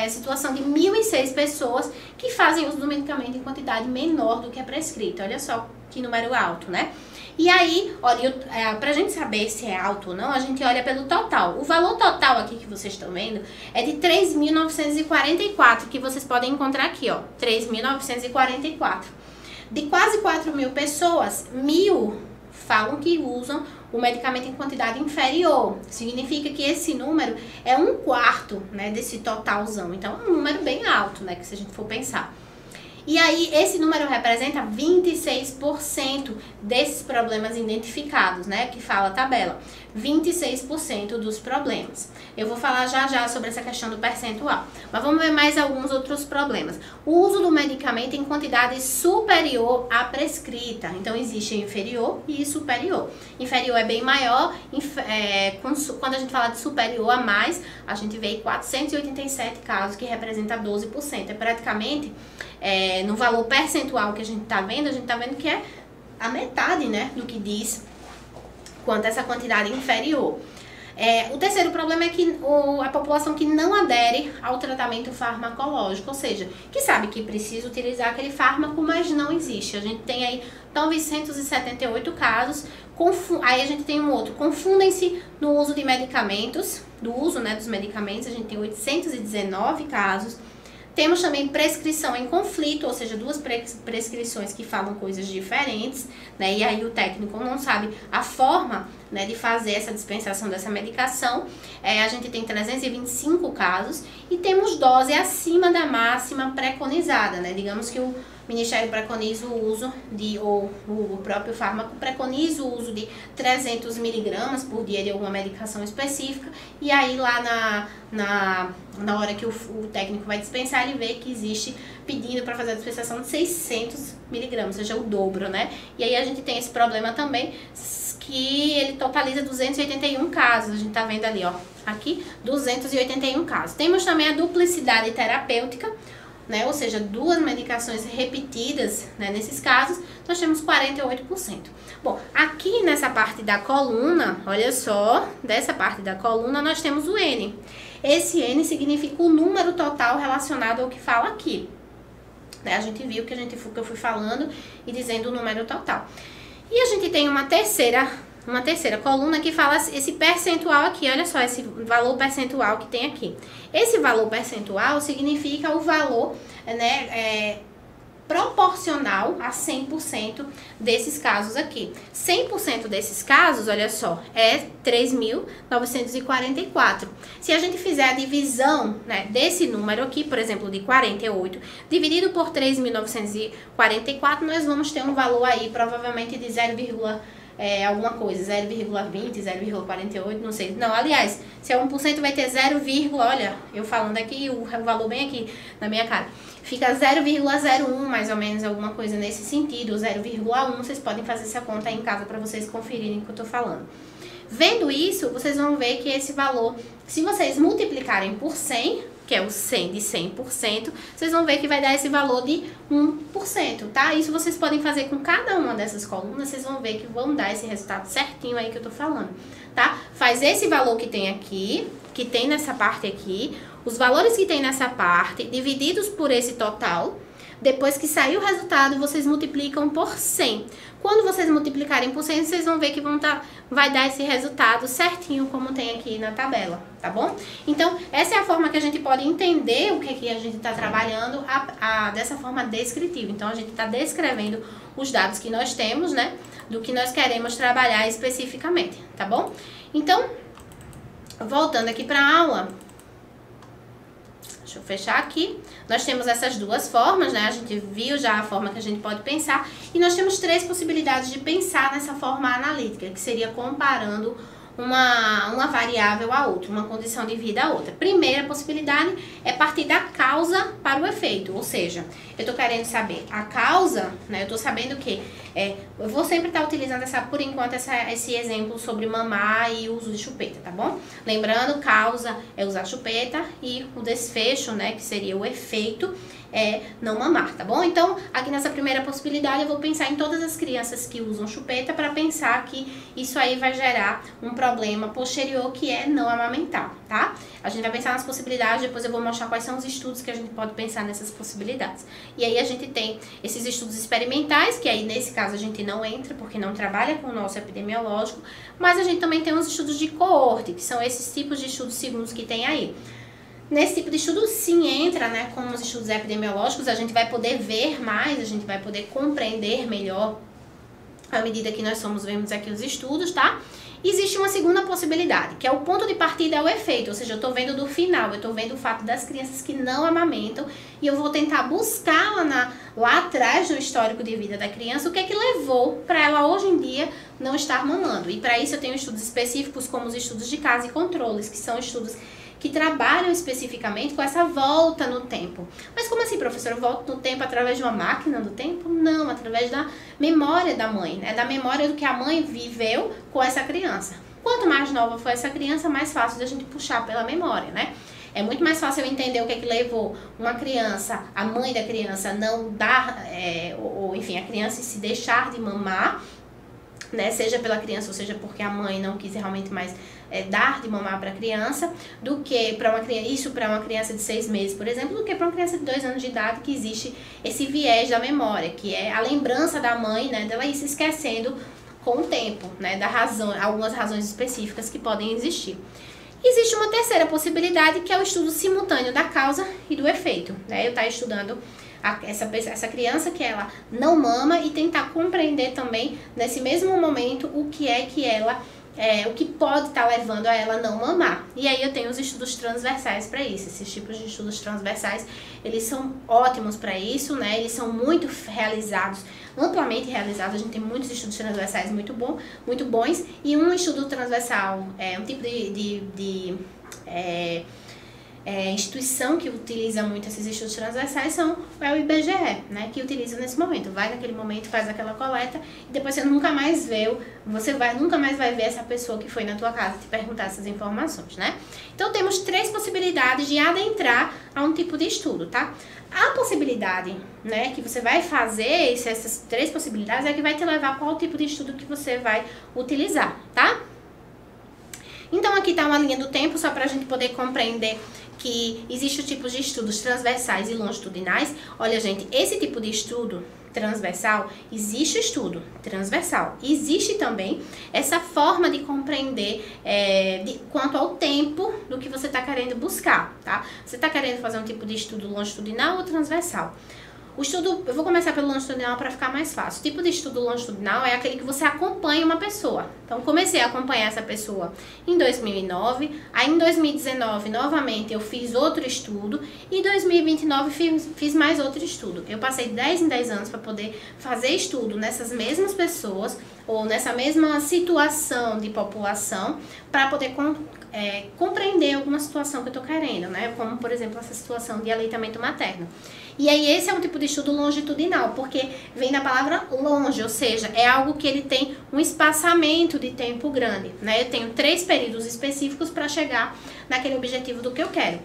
situação de 1.006 pessoas que fazem uso do medicamento em quantidade menor do que é prescrito. Olha só que número alto, né? E aí, olha, pra gente saber se é alto ou não, a gente olha pelo total. O valor total aqui que vocês estão vendo é de 3.944, que vocês podem encontrar aqui, ó, 3.944. De quase 4.000 pessoas, 1.000 falam que usam o medicamento em quantidade inferior. Significa que esse número é 1/4, né, desse totalzão. Então, é um número bem alto, né, que se a gente for pensar. E aí, esse número representa 26% desses problemas identificados, né? Que fala a tabela. 26% dos problemas. Eu vou falar já sobre essa questão do percentual. Mas vamos ver mais alguns outros problemas. O uso do medicamento em quantidade superior à prescrita. Então, existe inferior e superior. Inferior é bem maior. Quando a gente fala de superior a mais, a gente vê 487 casos, que representa 12%. É praticamente... no valor percentual que a gente tá vendo que é a metade, né, do que diz quanto a essa quantidade inferior. O terceiro problema é que a população que não adere ao tratamento farmacológico, ou seja, que sabe que precisa utilizar aquele fármaco, mas não existe. A gente tem aí 978 casos, aí a gente tem um outro, confundem-se no uso de medicamentos, dos medicamentos, a gente tem 819 casos. Temos também prescrição em conflito, ou seja, duas prescrições que falam coisas diferentes, né? E aí o técnico não sabe a forma, né, de fazer essa dispensação dessa medicação. A gente tem 325 casos e temos dose acima da máxima preconizada, né? Digamos que o Ministério preconiza o uso ou o próprio fármaco preconiza o uso de 300 miligramas por dia de alguma medicação específica, e aí lá na hora que o técnico vai dispensar, ele vê que existe pedindo para fazer a dispensação de 600 miligramas, ou seja, o dobro, né? E aí a gente tem esse problema também, que ele totaliza 281 casos, a gente tá vendo ali, ó, aqui, 281 casos. Temos também a duplicidade terapêutica, né, ou seja, duas medicações repetidas, né, nesses casos, nós temos 48%. Bom, aqui nessa parte da coluna, olha só, dessa parte da coluna nós temos o N. Esse N significa o número total relacionado ao que fala aqui. Né, a gente viu que eu fui falando e dizendo o número total. E a gente tem uma terceira coluna que fala esse percentual aqui, olha só, esse valor percentual que tem aqui. Esse valor percentual significa o valor, né, proporcional a 100% desses casos aqui. 100% desses casos, olha só, é 3.944. Se a gente fizer a divisão, né, desse número aqui, por exemplo, de 48, dividido por 3.944, nós vamos ter um valor aí, provavelmente de 0, alguma coisa, 0,20, 0,48, não sei. Não, aliás, se é 1% vai ter 0, olha, eu falando aqui, o valor bem aqui na minha cara. Fica 0,01, mais ou menos, alguma coisa nesse sentido, 0,1. Vocês podem fazer essa conta aí em casa para vocês conferirem o que eu tô falando. Vendo isso, vocês vão ver que esse valor, se vocês multiplicarem por 100, que é o 100 de 100%, vocês vão ver que vai dar esse valor de 1%, tá? Isso vocês podem fazer com cada uma dessas colunas, vocês vão ver que vão dar esse resultado certinho aí que eu tô falando, tá? Faz esse valor que tem aqui, que tem nessa parte aqui, os valores que tem nessa parte, divididos por esse total. Depois que sair o resultado, vocês multiplicam por 100. Quando vocês multiplicarem por 100, vocês vão ver que vai dar esse resultado certinho, como tem aqui na tabela, tá bom? Então, essa é a forma que a gente pode entender o que a gente está trabalhando dessa forma descritiva. Então, a gente está descrevendo os dados que nós temos, né? Do que nós queremos trabalhar especificamente, tá bom? Então, voltando aqui para a aula... Deixa eu fechar aqui. Nós temos essas duas formas, né? A gente viu já a forma que a gente pode pensar. E nós temos três possibilidades de pensar nessa forma analítica, que seria comparando uma variável a outra, uma condição de vida a outra. Primeira possibilidade é partir da causa para o efeito, ou seja, eu estou querendo saber a causa, né? Eu estou sabendo que eu vou sempre estar utilizando por enquanto esse exemplo sobre mamar e o uso de chupeta, tá bom? Lembrando, causa é usar chupeta e o desfecho, né, que seria o efeito, é não mamar, tá bom? Então, aqui nessa primeira possibilidade, eu vou pensar em todas as crianças que usam chupeta para pensar que isso aí vai gerar um problema posterior, que é não amamentar, tá? A gente vai pensar nas possibilidades, depois eu vou mostrar quais são os estudos que a gente pode pensar nessas possibilidades. E aí a gente tem esses estudos experimentais, que aí nesse caso a gente não entra, porque não trabalha com o nosso epidemiológico, mas a gente também tem os estudos de coorte, que são esses tipos de estudos segundos que tem aí. Nesse tipo de estudo, sim, entra, né, como os estudos epidemiológicos, a gente vai poder ver mais, a gente vai poder compreender melhor à medida que nós vemos aqui os estudos, tá? Existe uma segunda possibilidade, que é o ponto de partida é o efeito, ou seja, eu tô vendo do final, eu tô vendo o fato das crianças que não amamentam e eu vou tentar buscar lá atrás no histórico de vida da criança o que é que levou para ela hoje em dia não estar mamando. E para isso eu tenho estudos específicos como os estudos de caso e controles, que são estudos que trabalham especificamente com essa volta no tempo. Mas como assim, professor? Eu volto no tempo através de uma máquina do tempo? Não, através da memória da mãe, né? Da memória do que a mãe viveu com essa criança. Quanto mais nova for essa criança, mais fácil da gente puxar pela memória, né? É muito mais fácil eu entender o que é que levou uma criança, a mãe da criança não dar, ou enfim, a criança se deixar de mamar, né, seja pela criança ou seja porque a mãe não quis realmente mais dar de mamar para a criança, do que para uma criança, isso para uma criança de 6 meses, por exemplo, do que para uma criança de 2 anos de idade, que existe esse viés da memória, que é a lembrança da mãe, né, dela ir se esquecendo com o tempo, né, da razão, algumas razões específicas que podem existir. Existe uma terceira possibilidade, que é o estudo simultâneo da causa e do efeito, né, eu estar estudando essa criança que ela não mama e tentar compreender também, nesse mesmo momento, o que é que ela o que pode estar levando a ela não mamar. E aí eu tenho os estudos transversais para isso. Esses tipos de estudos transversais, eles são ótimos para isso, né? Eles são muito realizados, amplamente realizados. A gente tem muitos estudos transversais muito bons. E um estudo transversal, um tipo de instituição que utiliza muito esses estudos transversais é o IBGE, né, que utiliza nesse momento. Vai naquele momento, faz aquela coleta e depois você nunca mais vai ver essa pessoa que foi na tua casa te perguntar essas informações, né? Então temos 3 possibilidades de adentrar a um tipo de estudo, tá? A possibilidade, né, que você vai fazer, essas 3 possibilidades é que vai te levar a qual tipo de estudo que você vai utilizar, tá? Então aqui tá uma linha do tempo, só para a gente poder compreender que existe o tipo de estudos transversais e longitudinais. Olha, gente, esse tipo de estudo transversal, existe o estudo transversal. Existe também essa forma de compreender quanto ao tempo do que você está querendo buscar, tá? Você está querendo fazer um tipo de estudo longitudinal ou transversal? O estudo, eu vou começar pelo longitudinal para ficar mais fácil. O tipo de estudo longitudinal é aquele que você acompanha uma pessoa. Então, comecei a acompanhar essa pessoa em 2009, aí em 2019, novamente, eu fiz outro estudo, e em 2029 fiz mais outro estudo. Eu passei 10 em 10 anos para poder fazer estudo nessas mesmas pessoas, ou nessa mesma situação de população, para poder compreender alguma situação que eu estou querendo, né? Como, por exemplo, essa situação de aleitamento materno. E aí esse é um tipo de estudo longitudinal, porque vem da palavra longe, ou seja, é algo que ele tem um espaçamento de tempo grande, né? Eu tenho 3 períodos específicos para chegar naquele objetivo do que eu quero.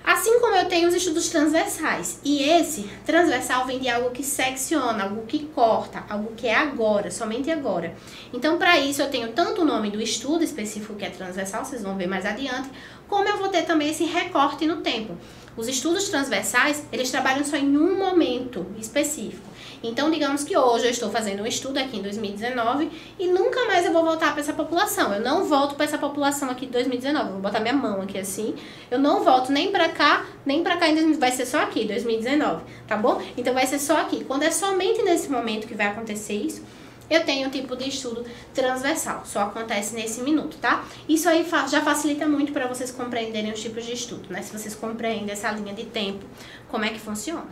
Assim como eu tenho os estudos transversais, e esse transversal vem de algo que secciona, algo que corta, algo que é agora, somente agora. Então, para isso, eu tenho tanto o nome do estudo específico que é transversal, vocês vão ver mais adiante, como eu vou ter também esse recorte no tempo. Os estudos transversais, eles trabalham só em um momento específico. Então, digamos que hoje eu estou fazendo um estudo aqui em 2019 e nunca mais eu vou voltar para essa população. Eu não volto para essa população aqui de 2019. Eu vou botar minha mão aqui assim. Eu não volto nem para cá, nem para cá. Vai ser só aqui, 2019, tá bom? Então, vai ser só aqui. Quando é somente nesse momento que vai acontecer isso, eu tenho um tipo de estudo transversal. Só acontece nesse minuto, tá? Isso aí já facilita muito para vocês compreenderem os tipos de estudo, né? Se vocês compreendem essa linha de tempo, como é que funciona.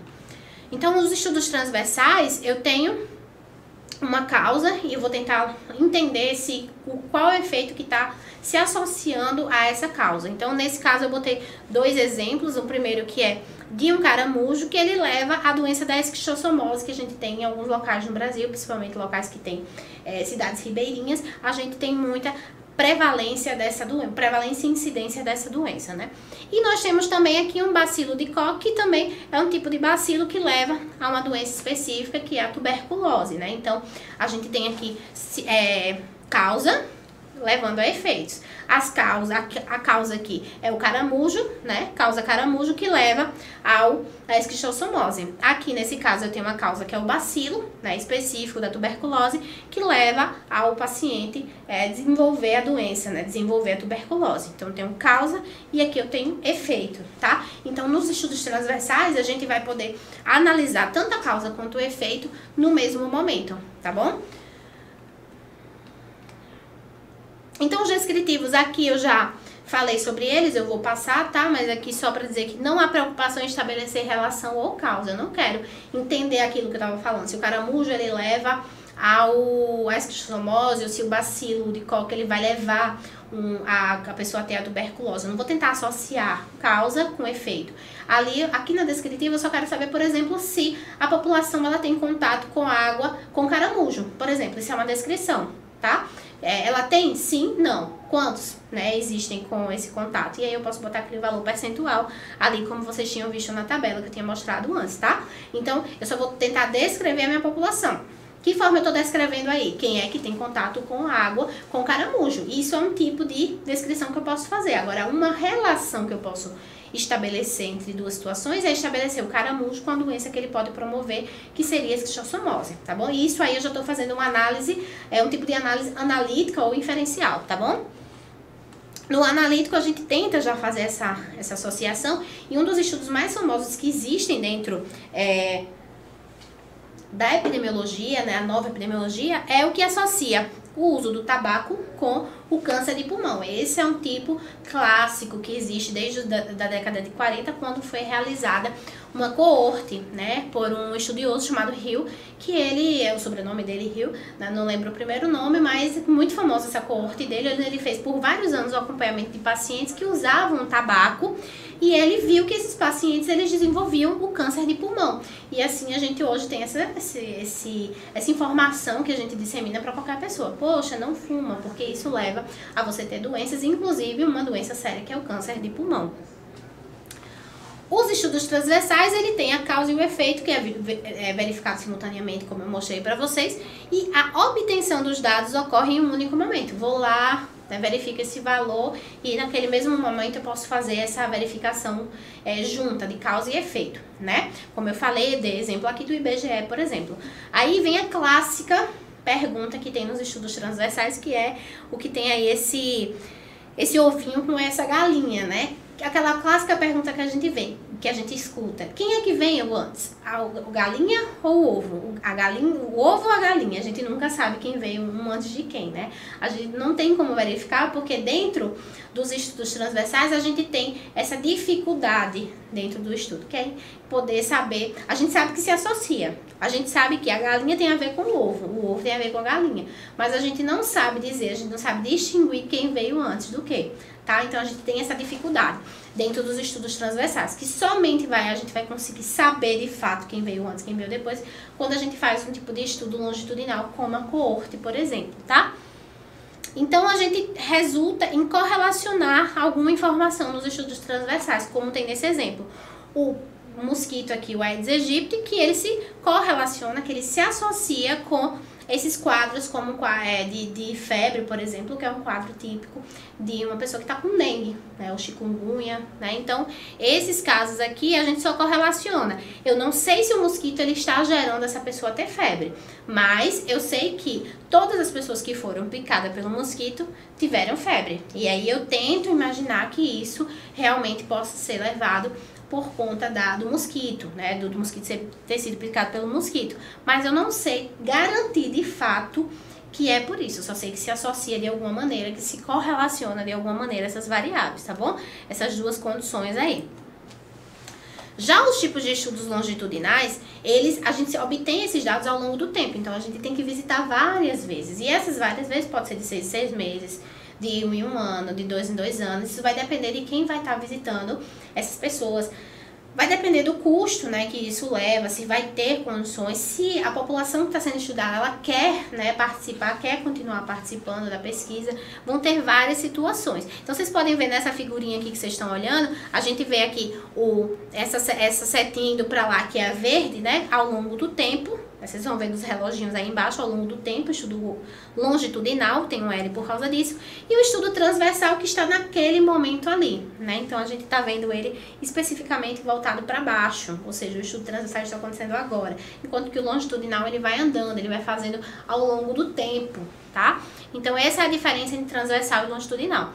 Então, nos estudos transversais, eu tenho uma causa e eu vou tentar entender qual é o efeito que está se associando a essa causa. Então, nesse caso, eu botei 2 exemplos. O primeiro que é de um caramujo, que ele leva à doença da esquistossomose, que a gente tem em alguns locais no Brasil, principalmente locais que tem cidades ribeirinhas, a gente tem muita prevalência dessa doença, prevalência e incidência dessa doença, né? E nós temos também aqui um bacilo de Koch, que também é um tipo de bacilo que leva a uma doença específica, que é a tuberculose, né? Então, a gente tem aqui causa levando a efeitos. A causa aqui é o caramujo, né? Causa caramujo que leva à esquistossomose. Aqui nesse caso eu tenho uma causa que é o bacilo, né, específico da tuberculose, que leva ao paciente desenvolver a doença, né? Desenvolver a tuberculose. Então eu tenho causa e aqui eu tenho efeito, tá? Então nos estudos transversais a gente vai poder analisar tanto a causa quanto o efeito no mesmo momento, tá bom? Então, os descritivos aqui eu já falei sobre eles, eu vou passar, tá? Mas aqui só para dizer que não há preocupação em estabelecer relação ou causa. Eu não quero entender aquilo que eu tava falando. Se o caramujo, ele leva à esquistossomose, ou se o bacilo de Koch, ele vai levar a pessoa a ter a tuberculose. Eu não vou tentar associar causa com efeito. Aqui na descritiva, eu só quero saber, por exemplo, se a população ela tem contato com água com caramujo. Por exemplo, isso é uma descrição, tá? Ela tem? Sim? Não. Quantos, né, existem com esse contato? E aí eu posso botar aquele valor percentual ali, como vocês tinham visto na tabela que eu tinha mostrado antes, tá? Então, eu só vou tentar descrever a minha população. Que forma eu estou descrevendo aí? Quem é que tem contato com água, com caramujo. Isso é um tipo de descrição que eu posso fazer. Agora, uma relação que eu posso estabelecer entre duas situações é estabelecer o caramujo com a doença que ele pode promover, que seria a esquistossomose, tá bom? E isso aí eu já estou fazendo uma análise, um tipo de análise analítica ou inferencial, tá bom? No analítico, a gente tenta já fazer essa associação, e um dos estudos mais famosos que existem dentro da epidemiologia, né, a nova epidemiologia, é o que associa o uso do tabaco com o câncer de pulmão. Esse é um tipo clássico que existe desde da década de 40, quando foi realizada uma coorte, né, por um estudioso chamado Hill, que ele, o sobrenome dele Hill, né, não lembro o primeiro nome, mas muito famosa essa coorte dele. Ele fez por vários anos o acompanhamento de pacientes que usavam tabaco, e ele viu que esses pacientes, eles desenvolviam o câncer de pulmão. E assim a gente hoje tem essa informação que a gente dissemina para qualquer pessoa. Poxa, não fuma, porque isso leva a você ter doenças, inclusive uma doença séria que é o câncer de pulmão. Os estudos transversais, ele tem a causa e o efeito, que é verificado simultaneamente, como eu mostrei para vocês, e a obtenção dos dados ocorre em um único momento. Vou lá, verifico esse valor, e naquele mesmo momento eu posso fazer essa verificação junta de causa e efeito, né? Como eu falei, de exemplo aqui do IBGE, por exemplo. Aí vem a clássica pergunta que tem nos estudos transversais, que é o que tem aí esse ovinho com essa galinha, né? Aquela clássica pergunta que a gente vê, que a gente escuta. Quem é que veio antes? O galinha ou o ovo? O ovo ou a galinha? A gente nunca sabe quem veio um antes de quem, né? A gente não tem como verificar, porque dentro dos estudos transversais a gente tem essa dificuldade dentro do estudo, que é poder saber. A gente sabe que se associa. A gente sabe que a galinha tem a ver com o ovo tem a ver com a galinha. Mas a gente não sabe dizer, a gente não sabe distinguir quem veio antes do que. Tá? Então a gente tem essa dificuldade dentro dos estudos transversais, que somente a gente vai conseguir saber de fato quem veio antes, quem veio depois, quando a gente faz um tipo de estudo longitudinal, como a coorte, por exemplo, tá? Então a gente resulta em correlacionar alguma informação nos estudos transversais, como tem nesse exemplo. O mosquito aqui, o Aedes aegypti, que ele se correlaciona, que ele se associa com esses quadros como de febre, por exemplo, que é um quadro típico de uma pessoa que está com dengue, né, ou chikungunya, né? Então, esses casos aqui a gente só correlaciona. Eu não sei se o mosquito ele está gerando essa pessoa a ter febre, mas eu sei que todas as pessoas que foram picadas pelo mosquito tiveram febre. E aí eu tento imaginar que isso realmente possa ser levado por conta do mosquito, né, do mosquito ter sido picado pelo mosquito. Mas eu não sei garantir de fato que é por isso. Eu só sei que se associa de alguma maneira, que se correlaciona de alguma maneira essas variáveis, tá bom? Essas duas condições aí. Já os tipos de estudos longitudinais, a gente obtém esses dados ao longo do tempo. Então, a gente tem que visitar várias vezes. E essas várias vezes pode ser de 6 em 6 meses, de 1 em 1 ano, de 2 em 2 anos. Isso vai depender de quem vai estar visitando essas pessoas. Vai depender do custo, né, que isso leva, se vai ter condições, se a população que está sendo estudada, ela quer, né, participar, quer continuar participando da pesquisa. Vão ter várias situações. Então, vocês podem ver nessa figurinha aqui que vocês estão olhando, a gente vê aqui essa setinha indo para lá, que é a verde, né, ao longo do tempo. Vocês vão vendo os reloginhos aí embaixo ao longo do tempo, estudo longitudinal, tem um L por causa disso, e o estudo transversal que está naquele momento ali, né? Então a gente está vendo ele especificamente voltado para baixo, ou seja, o estudo transversal está acontecendo agora, enquanto que o longitudinal ele vai andando, ele vai fazendo ao longo do tempo, tá? Então essa é a diferença entre transversal e longitudinal.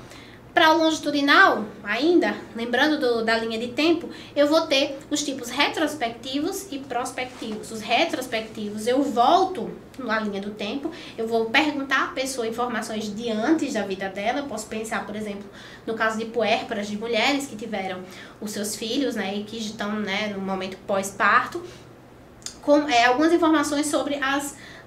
Para o longitudinal, ainda, lembrando da linha de tempo, eu vou ter os tipos retrospectivos e prospectivos. Os retrospectivos, eu volto na linha do tempo, eu vou perguntar à pessoa informações de antes da vida dela. Eu posso pensar, por exemplo, no caso de puérperas, de mulheres que tiveram os seus filhos, né, e que estão, né, no momento pós-parto, com algumas informações sobre a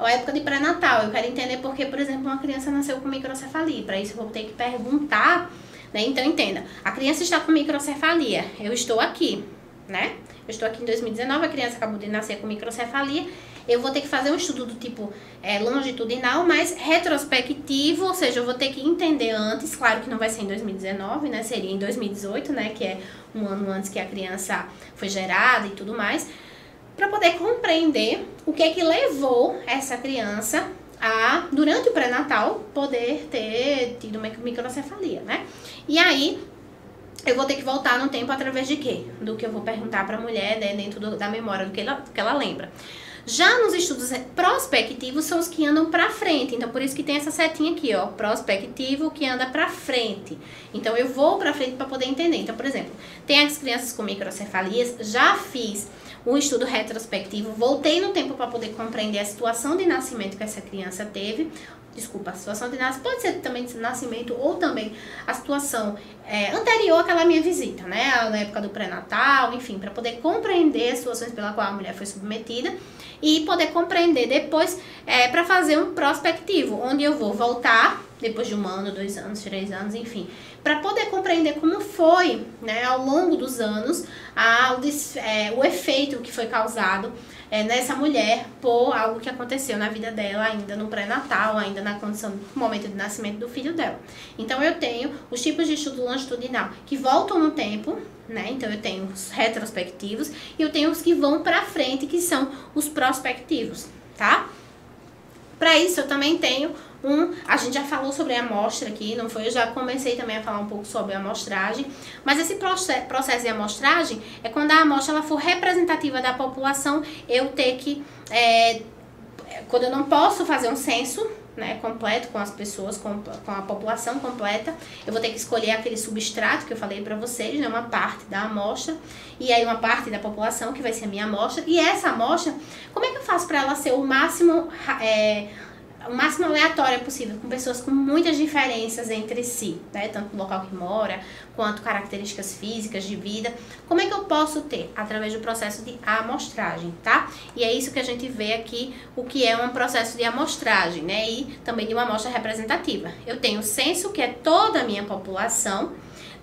época de pré-natal. Eu quero entender porque, por exemplo, uma criança nasceu com microcefalia. Para isso eu vou ter que perguntar, né? Então, entenda, a criança está com microcefalia, eu estou aqui, né? Eu estou aqui em 2019, a criança acabou de nascer com microcefalia. Eu vou ter que fazer um estudo do tipo longitudinal, mas retrospectivo, ou seja, eu vou ter que entender antes. Claro que não vai ser em 2019, né? Seria em 2018, né? Que é um ano antes que a criança foi gerada e tudo mais. para poder compreender o que é que levou essa criança a, durante o pré-natal, poder ter tido uma microcefalia, né? E aí, eu vou ter que voltar no tempo através de quê? Do que eu vou perguntar para a mulher, né, dentro da memória, do que ela lembra. Já nos estudos prospectivos são os que andam para frente, então por isso que tem essa setinha aqui, ó, prospectivo que anda para frente. Então eu vou para frente para poder entender. Então, por exemplo, tem as crianças com microcefalias, já fiz um estudo retrospectivo, voltei no tempo para poder compreender a situação de nascimento que essa criança teve. Desculpa, a situação de nascimento, pode ser também de nascimento ou também a situação anterior àquela minha visita, né? Na época do pré-natal, enfim, para poder compreender as situações pela qual a mulher foi submetida e poder compreender depois para fazer um prospectivo, onde eu vou voltar depois de 1 ano, 2 anos, 3 anos, enfim, para poder compreender como foi, né, ao longo dos anos, o efeito que foi causado nessa mulher por algo que aconteceu na vida dela ainda no pré-natal, ainda na condição, no momento de nascimento do filho dela. Então eu tenho os tipos de estudo longitudinal que voltam no tempo, né? Então eu tenho os retrospectivos e eu tenho os que vão para frente, que são os prospectivos, tá? Para isso eu também tenho a gente já falou sobre a amostra aqui, não foi? Eu já comecei também a falar um pouco sobre a amostragem, mas esse processo de amostragem é quando a amostra ela for representativa da população, eu ter que, quando eu não posso fazer um censo, né, completo com as pessoas, com a população completa, eu vou ter que escolher aquele substrato que eu falei pra vocês, né, uma parte da amostra, e aí uma parte da população que vai ser a minha amostra, e essa amostra, como é que eu faço pra ela ser o máximo aleatória possível, com pessoas com muitas diferenças entre si, né? Tanto no local que mora, quanto características físicas de vida. Como é que eu posso ter? Através do processo de amostragem, tá? E é isso que a gente vê aqui, o que é um processo de amostragem, né? E também de uma amostra representativa. Eu tenho o censo, que é toda a minha população.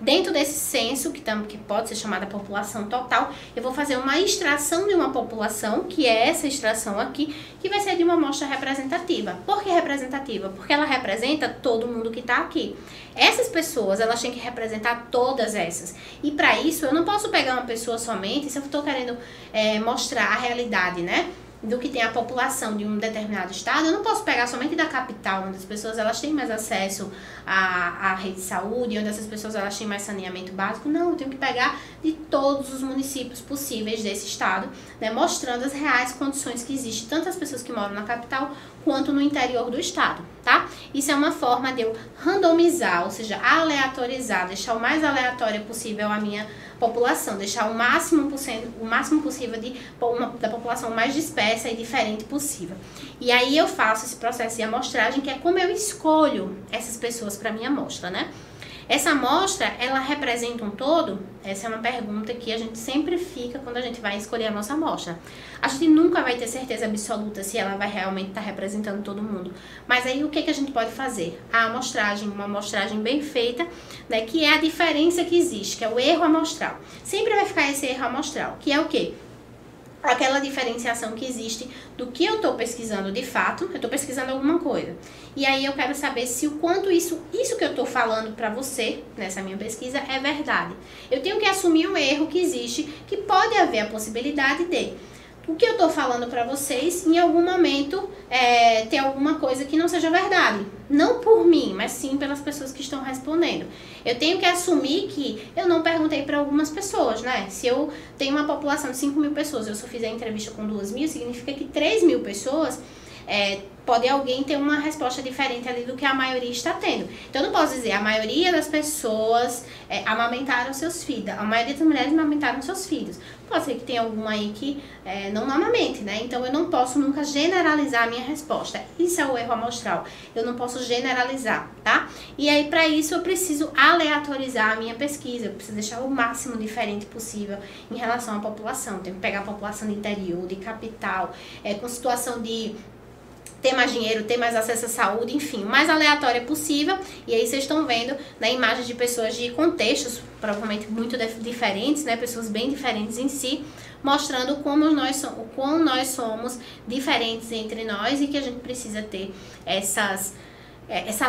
Dentro desse censo, que pode ser chamada população total, eu vou fazer uma extração de uma população, que é essa extração aqui, que vai ser de uma amostra representativa. Por que representativa? Porque ela representa todo mundo que está aqui. Essas pessoas, elas têm que representar todas essas. E para isso, eu não posso pegar uma pessoa somente, se eu estou querendo mostrar a realidade, né? Do que tem a população de um determinado estado, eu não posso pegar somente da capital, onde as pessoas elas têm mais acesso à rede de saúde, onde essas pessoas elas têm mais saneamento básico. Não, eu tenho que pegar de todos os municípios possíveis desse estado, né, mostrando as reais condições que existem, tanto as pessoas que moram na capital, quanto no interior do estado, tá? Isso é uma forma de eu randomizar, ou seja, aleatorizar, deixar o mais aleatória possível a minha população, deixar o máximo possível da população mais dispersa e diferente possível. E aí eu faço esse processo de amostragem, que é como eu escolho essas pessoas para minha amostra, né? Essa amostra, ela representa um todo? Essa é uma pergunta que a gente sempre fica quando a gente vai escolher a nossa amostra. A gente nunca vai ter certeza absoluta se ela vai realmente estar representando todo mundo. Mas aí o que a gente pode fazer? A amostragem, uma amostragem bem feita, né, que é a diferença que existe, que é o erro amostral. Sempre vai ficar esse erro amostral, que é o quê? Aquela diferenciação que existe do que eu estou pesquisando de fato, eu estou pesquisando alguma coisa. E aí eu quero saber se o quanto isso que eu estou falando para você, nessa minha pesquisa, é verdade. Eu tenho que assumir um erro que existe, que pode haver a possibilidade de o que eu estou falando para vocês, em algum momento, ter alguma coisa que não seja verdade. Não por mim, mas sim pelas pessoas que estão respondendo. Eu tenho que assumir que eu não perguntei para algumas pessoas, né? Se eu tenho uma população de 5.000 pessoas, eu só fizer entrevista com 2.000, significa que 3.000 pessoas... pode alguém ter uma resposta diferente ali do que a maioria está tendo. Então, eu não posso dizer, a maioria das pessoas amamentaram seus filhos, a maioria das mulheres amamentaram seus filhos. Pode ser que tenha alguma aí que não amamente, né? Então, eu não posso nunca generalizar a minha resposta. Isso é o erro amostral. Eu não posso generalizar, tá? E aí, para isso, eu preciso aleatorizar a minha pesquisa. Eu preciso deixar o máximo diferente possível em relação à população. Tenho que pegar a população de interior, de capital, com situação de ter mais dinheiro, ter mais acesso à saúde, enfim, o mais aleatória possível. E aí vocês estão vendo, né, imagens de pessoas de contextos provavelmente muito diferentes, né, pessoas bem diferentes em si, mostrando o quão nós somos diferentes entre nós e que a gente precisa ter essa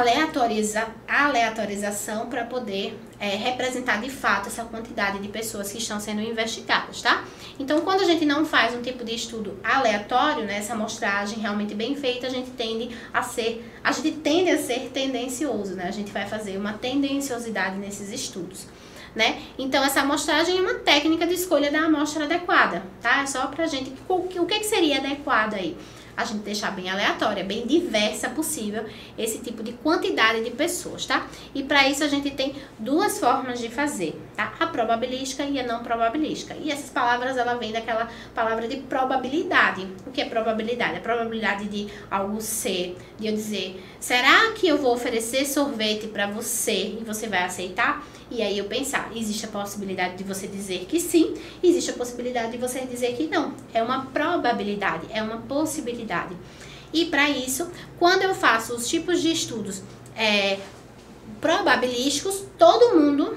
aleatorização para poder representar de fato essa quantidade de pessoas que estão sendo investigadas, tá? Então, quando a gente não faz um tipo de estudo aleatório, né, essa amostragem realmente bem feita, a gente tende a ser tendencioso, né? A gente vai fazer uma tendenciosidade nesses estudos, né? Então, essa amostragem é uma técnica de escolha da amostra adequada, tá? É só pra gente, o que seria adequado aí? A gente deixar bem aleatória, bem diversa possível esse tipo de quantidade de pessoas, tá? E para isso a gente tem duas formas de fazer, tá? A probabilística e a não probabilística. E essas palavras, ela vem daquela palavra de probabilidade. O que é probabilidade? A probabilidade de algo ser, de eu dizer, será que eu vou oferecer sorvete para você e você vai aceitar? E aí eu pensar, existe a possibilidade de você dizer que sim, existe a possibilidade de você dizer que não. É uma probabilidade, é uma possibilidade. E para isso, quando eu faço os tipos de estudos probabilísticos, todo mundo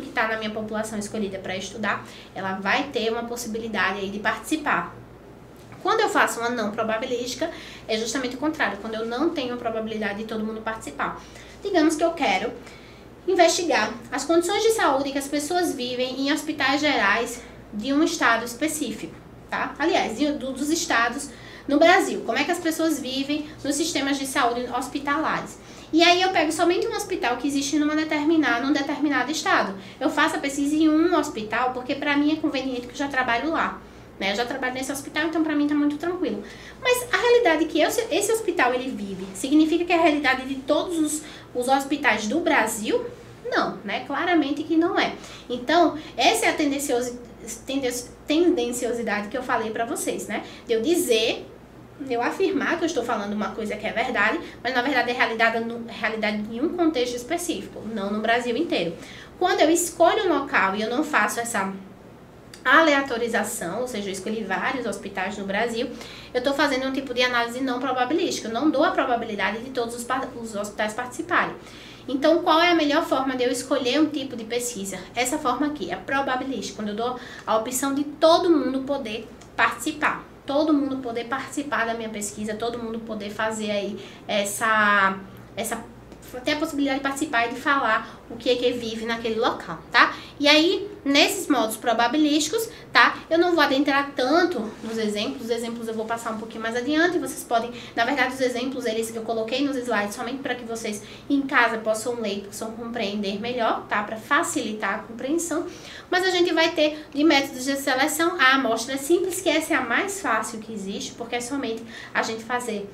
que está na minha população escolhida para estudar, ela vai ter uma possibilidade aí de participar. Quando eu faço uma não probabilística, é justamente o contrário, quando eu não tenho a probabilidade de todo mundo participar. Digamos que eu quero investigar as condições de saúde que as pessoas vivem em hospitais gerais de um estado específico, tá? Aliás, dos estados no Brasil. Como é que as pessoas vivem nos sistemas de saúde hospitalares. E aí eu pego somente um hospital que existe num determinado estado. Eu faço a pesquisa em um hospital porque para mim é conveniente que eu já trabalho lá. Eu já trabalho nesse hospital, então pra mim tá muito tranquilo. Mas a realidade que esse hospital ele vive, significa que é a realidade de todos os hospitais do Brasil? Não, né? Claramente que não é. Então, essa é a tendenciosidade que eu falei pra vocês, né? De eu afirmar que eu estou falando uma coisa que é verdade, mas na verdade é realidade em um contexto específico, não no Brasil inteiro. Quando eu escolho um local e eu não faço essa aleatorização, ou seja, eu escolhi vários hospitais no Brasil, eu estou fazendo um tipo de análise não probabilística, eu não dou a probabilidade de todos os hospitais participarem. Então, qual é a melhor forma de eu escolher um tipo de pesquisa? Essa forma aqui, a probabilística, quando eu dou a opção de todo mundo poder participar. Todo mundo poder participar da minha pesquisa, todo mundo poder fazer aí ter a possibilidade de participar e de falar o que é que vive naquele local, tá? E aí, nesses modos probabilísticos, tá? Eu não vou adentrar tanto nos exemplos, os exemplos eu vou passar um pouquinho mais adiante, vocês podem, na verdade, os exemplos, eu coloquei nos slides somente para que vocês em casa possam ler, possam compreender melhor, tá? Para facilitar a compreensão, mas a gente vai ter de métodos de seleção a amostra simples, que essa é a mais fácil que existe, porque é somente a gente fazer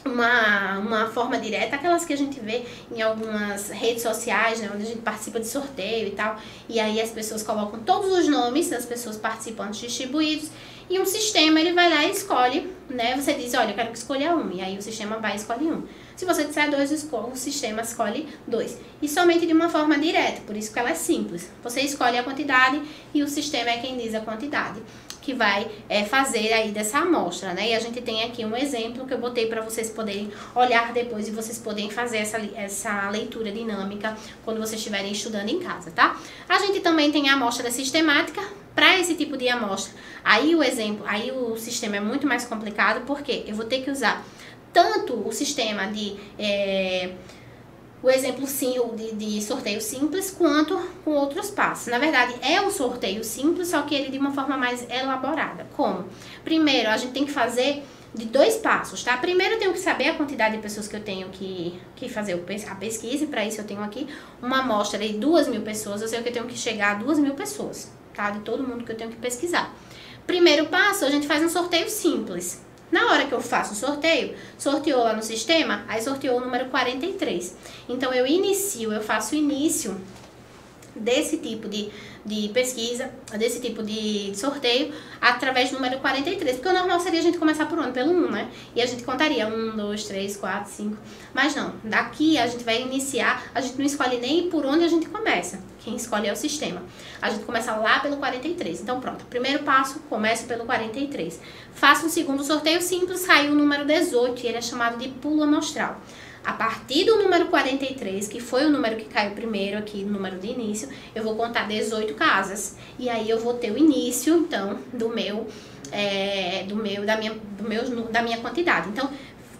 uma forma direta, aquelas que a gente vê em algumas redes sociais, né, onde a gente participa de sorteio e tal, e aí as pessoas colocam todos os nomes das pessoas participantes distribuídos, e um sistema ele vai lá e escolhe, né, você diz, olha, eu quero que escolha um, e aí o sistema vai e escolhe um. Se você disser dois, o sistema escolhe dois. E somente de uma forma direta, por isso que ela é simples. Você escolhe a quantidade e o sistema é quem diz a quantidade que vai fazer aí dessa amostra, né? E a gente tem aqui um exemplo que eu botei para vocês poderem olhar depois e vocês poderem fazer essa leitura dinâmica quando vocês estiverem estudando em casa, tá? A gente também tem a amostra sistemática. Para esse tipo de amostra, aí o sistema é muito mais complicado, porque eu vou ter que usar tanto o sistema o exemplo de sorteio simples, quanto com outros passos. Na verdade, é um sorteio simples, só que ele de uma forma mais elaborada. Como? Primeiro, a gente tem que fazer de 2 passos, tá? Primeiro, eu tenho que saber a quantidade de pessoas que eu tenho que fazer a pesquisa, e para isso eu tenho aqui uma amostra de 2.000 pessoas, eu sei que eu tenho que chegar a 2.000 pessoas, tá? De todo mundo que eu tenho que pesquisar. Primeiro passo, a gente faz um sorteio simples. Na hora que eu faço o sorteio, sorteou lá no sistema, aí sorteou o número 43. Então, eu faço o início desse tipo de pesquisa, desse tipo de sorteio, através do número 43. Porque o normal seria a gente começar por onde? Pelo 1, né? E a gente contaria 1, 2, 3, 4, 5. Mas não, daqui a gente vai iniciar, a gente não escolhe nem por onde a gente começa. Quem escolhe é o sistema. A gente começa lá pelo 43. Então, pronto. Primeiro passo, começo pelo 43. Faço um segundo sorteio simples, saiu o número 18, e ele é chamado de pulo amostral. A partir do número 43, que foi o número que caiu primeiro aqui, no número de início, eu vou contar 18 casas. E aí eu vou ter o início, então, da minha quantidade. Então,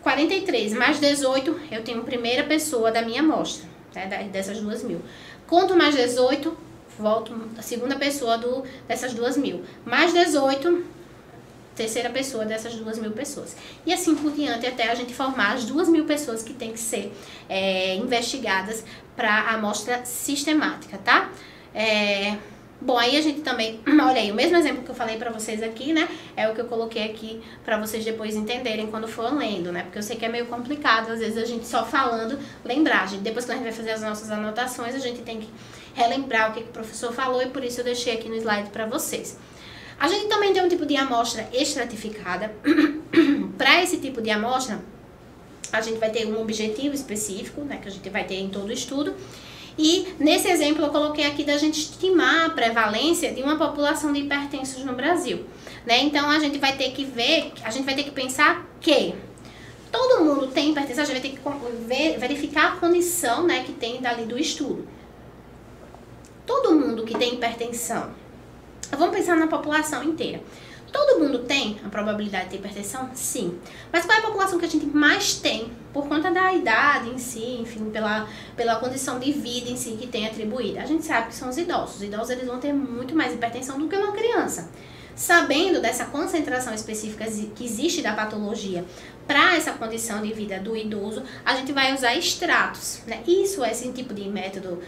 43 mais 18, eu tenho primeira pessoa da minha amostra, né, dessas 2.000. Conto mais 18, volto a segunda pessoa dessas 2.000. Mais 18, terceira pessoa dessas 2.000 pessoas. E assim por diante, até a gente formar as 2.000 pessoas que tem que ser investigadas para a amostra sistemática, tá? Bom, aí a gente também, olha aí, o mesmo exemplo que eu falei pra vocês aqui, né, é o que eu coloquei aqui pra vocês depois entenderem quando for lendo, né, porque eu sei que é meio complicado, às vezes a gente só falando, lembrar, gente, depois que a gente vai fazer as nossas anotações, a gente tem que relembrar o que o professor falou e por isso eu deixei aqui no slide pra vocês. A gente também tem um tipo de amostra estratificada. Para esse tipo de amostra, a gente vai ter um objetivo específico, né, que a gente vai ter em todo o estudo. E nesse exemplo eu coloquei aqui da gente estimar a prevalência de uma população de hipertensos no Brasil, né? Então a gente vai ter que ver, a gente vai ter que pensar que todo mundo tem hipertensão, a gente vai ter que verificar a condição, né, que tem dali do estudo. Todo mundo que tem hipertensão, vamos pensar na população inteira. Todo mundo tem a probabilidade de ter hipertensão? Sim. Mas qual é a população que a gente mais tem? Por conta da idade em si, enfim, pela condição de vida em si que tem atribuída. A gente sabe que são os idosos. Os idosos eles vão ter muito mais hipertensão do que uma criança. Sabendo dessa concentração específica que existe da patologia para essa condição de vida do idoso, a gente vai usar extratos, né? Isso, esse tipo de método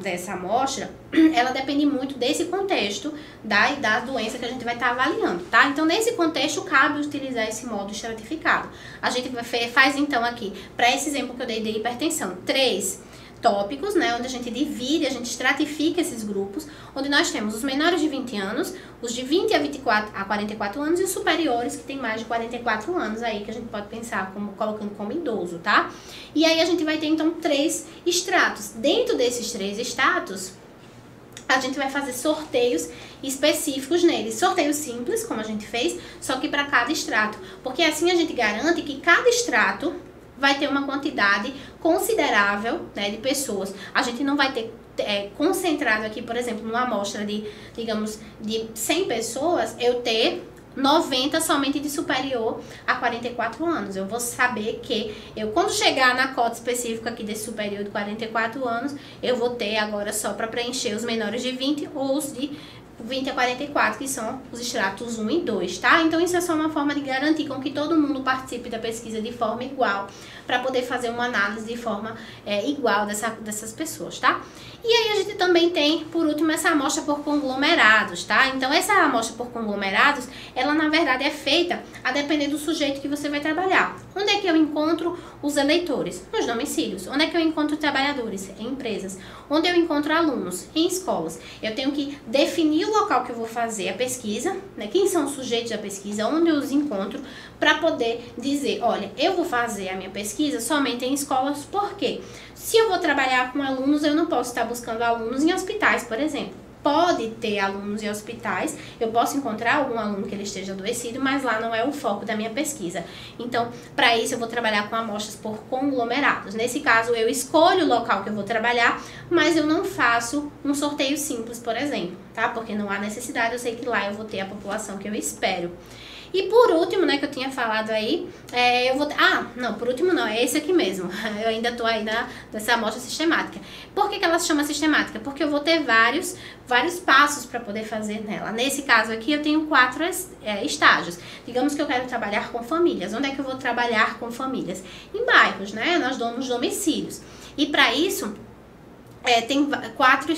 dessa amostra, ela depende muito desse contexto da doença que a gente vai estar avaliando, tá? Então, nesse contexto, cabe utilizar esse modo estratificado. A gente faz, então, aqui, para esse exemplo que eu dei de hipertensão, 3 tópicos, né, onde a gente divide, a gente estratifica esses grupos, onde nós temos os menores de 20 anos, os de 20 a 44 anos e os superiores que têm mais de 44 anos aí, que a gente pode pensar como colocando como idoso, tá? E aí a gente vai ter então 3 estratos. Dentro desses 3 estratos, a gente vai fazer sorteios específicos neles. Sorteio simples, como a gente fez, só que para cada extrato, porque assim a gente garante que cada extrato vai ter uma quantidade considerável, né, de pessoas. A gente não vai ter concentrado aqui, por exemplo, numa amostra de, digamos, de 100 pessoas, eu ter 90 somente de superior a 44 anos. Eu vou saber que quando chegar na cota específica aqui desse superior de 44 anos, eu vou ter agora só para preencher os menores de 20 ou os de 20 a 44, que são os extratos 1 e 2, tá? Então, isso é só uma forma de garantir com que todo mundo participe da pesquisa de forma igual, para poder fazer uma análise de forma igual dessas pessoas, tá? E aí, a gente também tem, por último, essa amostra por conglomerados, tá? Então, essa amostra por conglomerados, ela, na verdade, é feita a depender do sujeito que você vai trabalhar. Onde é que eu encontro os eleitores? Nos domicílios. Onde é que eu encontro trabalhadores? Em empresas. Onde eu encontro alunos? Em escolas. Eu tenho que definir o local que eu vou fazer a pesquisa, né? Quem são os sujeitos da pesquisa, onde eu os encontro, para poder dizer, olha, eu vou fazer a minha pesquisa somente em escolas, por quê? Se eu vou trabalhar com alunos, eu não posso estar buscando alunos em hospitais, por exemplo. Pode ter alunos em hospitais, eu posso encontrar algum aluno que ele esteja adoecido, mas lá não é o foco da minha pesquisa. Então, para isso eu vou trabalhar com amostras por conglomerados. Nesse caso, eu escolho o local que eu vou trabalhar, mas eu não faço um sorteio simples, por exemplo, tá? Porque não há necessidade, eu sei que lá eu vou ter a população que eu espero. E por último, né, que eu tinha falado aí, eu vou... Ah, não, por último não, é esse aqui mesmo. Eu ainda tô aí nessa amostra sistemática. Por que ela se chama sistemática? Porque eu vou ter vários passos para poder fazer nela. Nesse caso aqui, eu tenho 4 estágios. Digamos que eu quero trabalhar com famílias. Onde é que eu vou trabalhar com famílias? Em bairros, né, nos domicílios. E para isso... tem 4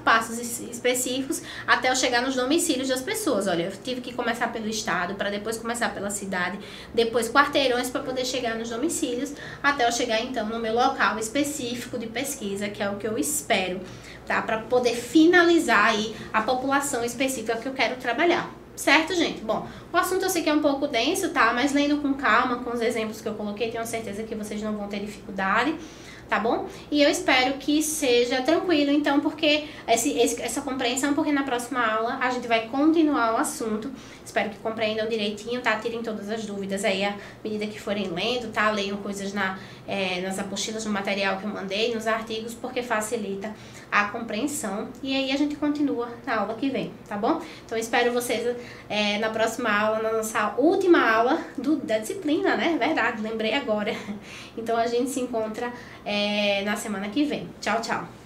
passos específicos até eu chegar nos domicílios das pessoas. Olha, eu tive que começar pelo estado, para depois começar pela cidade, depois quarteirões para poder chegar nos domicílios, até eu chegar então no meu local específico de pesquisa, que é o que eu espero, tá? Para poder finalizar aí a população específica que eu quero trabalhar. Certo, gente? Bom, o assunto eu sei que é um pouco denso, tá? Mas lendo com calma, com os exemplos que eu coloquei, tenho certeza que vocês não vão ter dificuldade. tá bom? E eu espero que seja tranquilo, então, porque essa compreensão, porque na próxima aula a gente vai continuar o assunto. Espero que compreendam direitinho, tá? Tirem todas as dúvidas aí à medida que forem lendo, tá? Leiam coisas nas apostilas, no material que eu mandei, nos artigos, porque facilita a compreensão. E aí a gente continua na aula que vem, tá bom? Então, espero vocês na próxima aula, na nossa última aula da disciplina, né? Verdade, lembrei agora. Então, a gente se encontra na semana que vem. Tchau, tchau!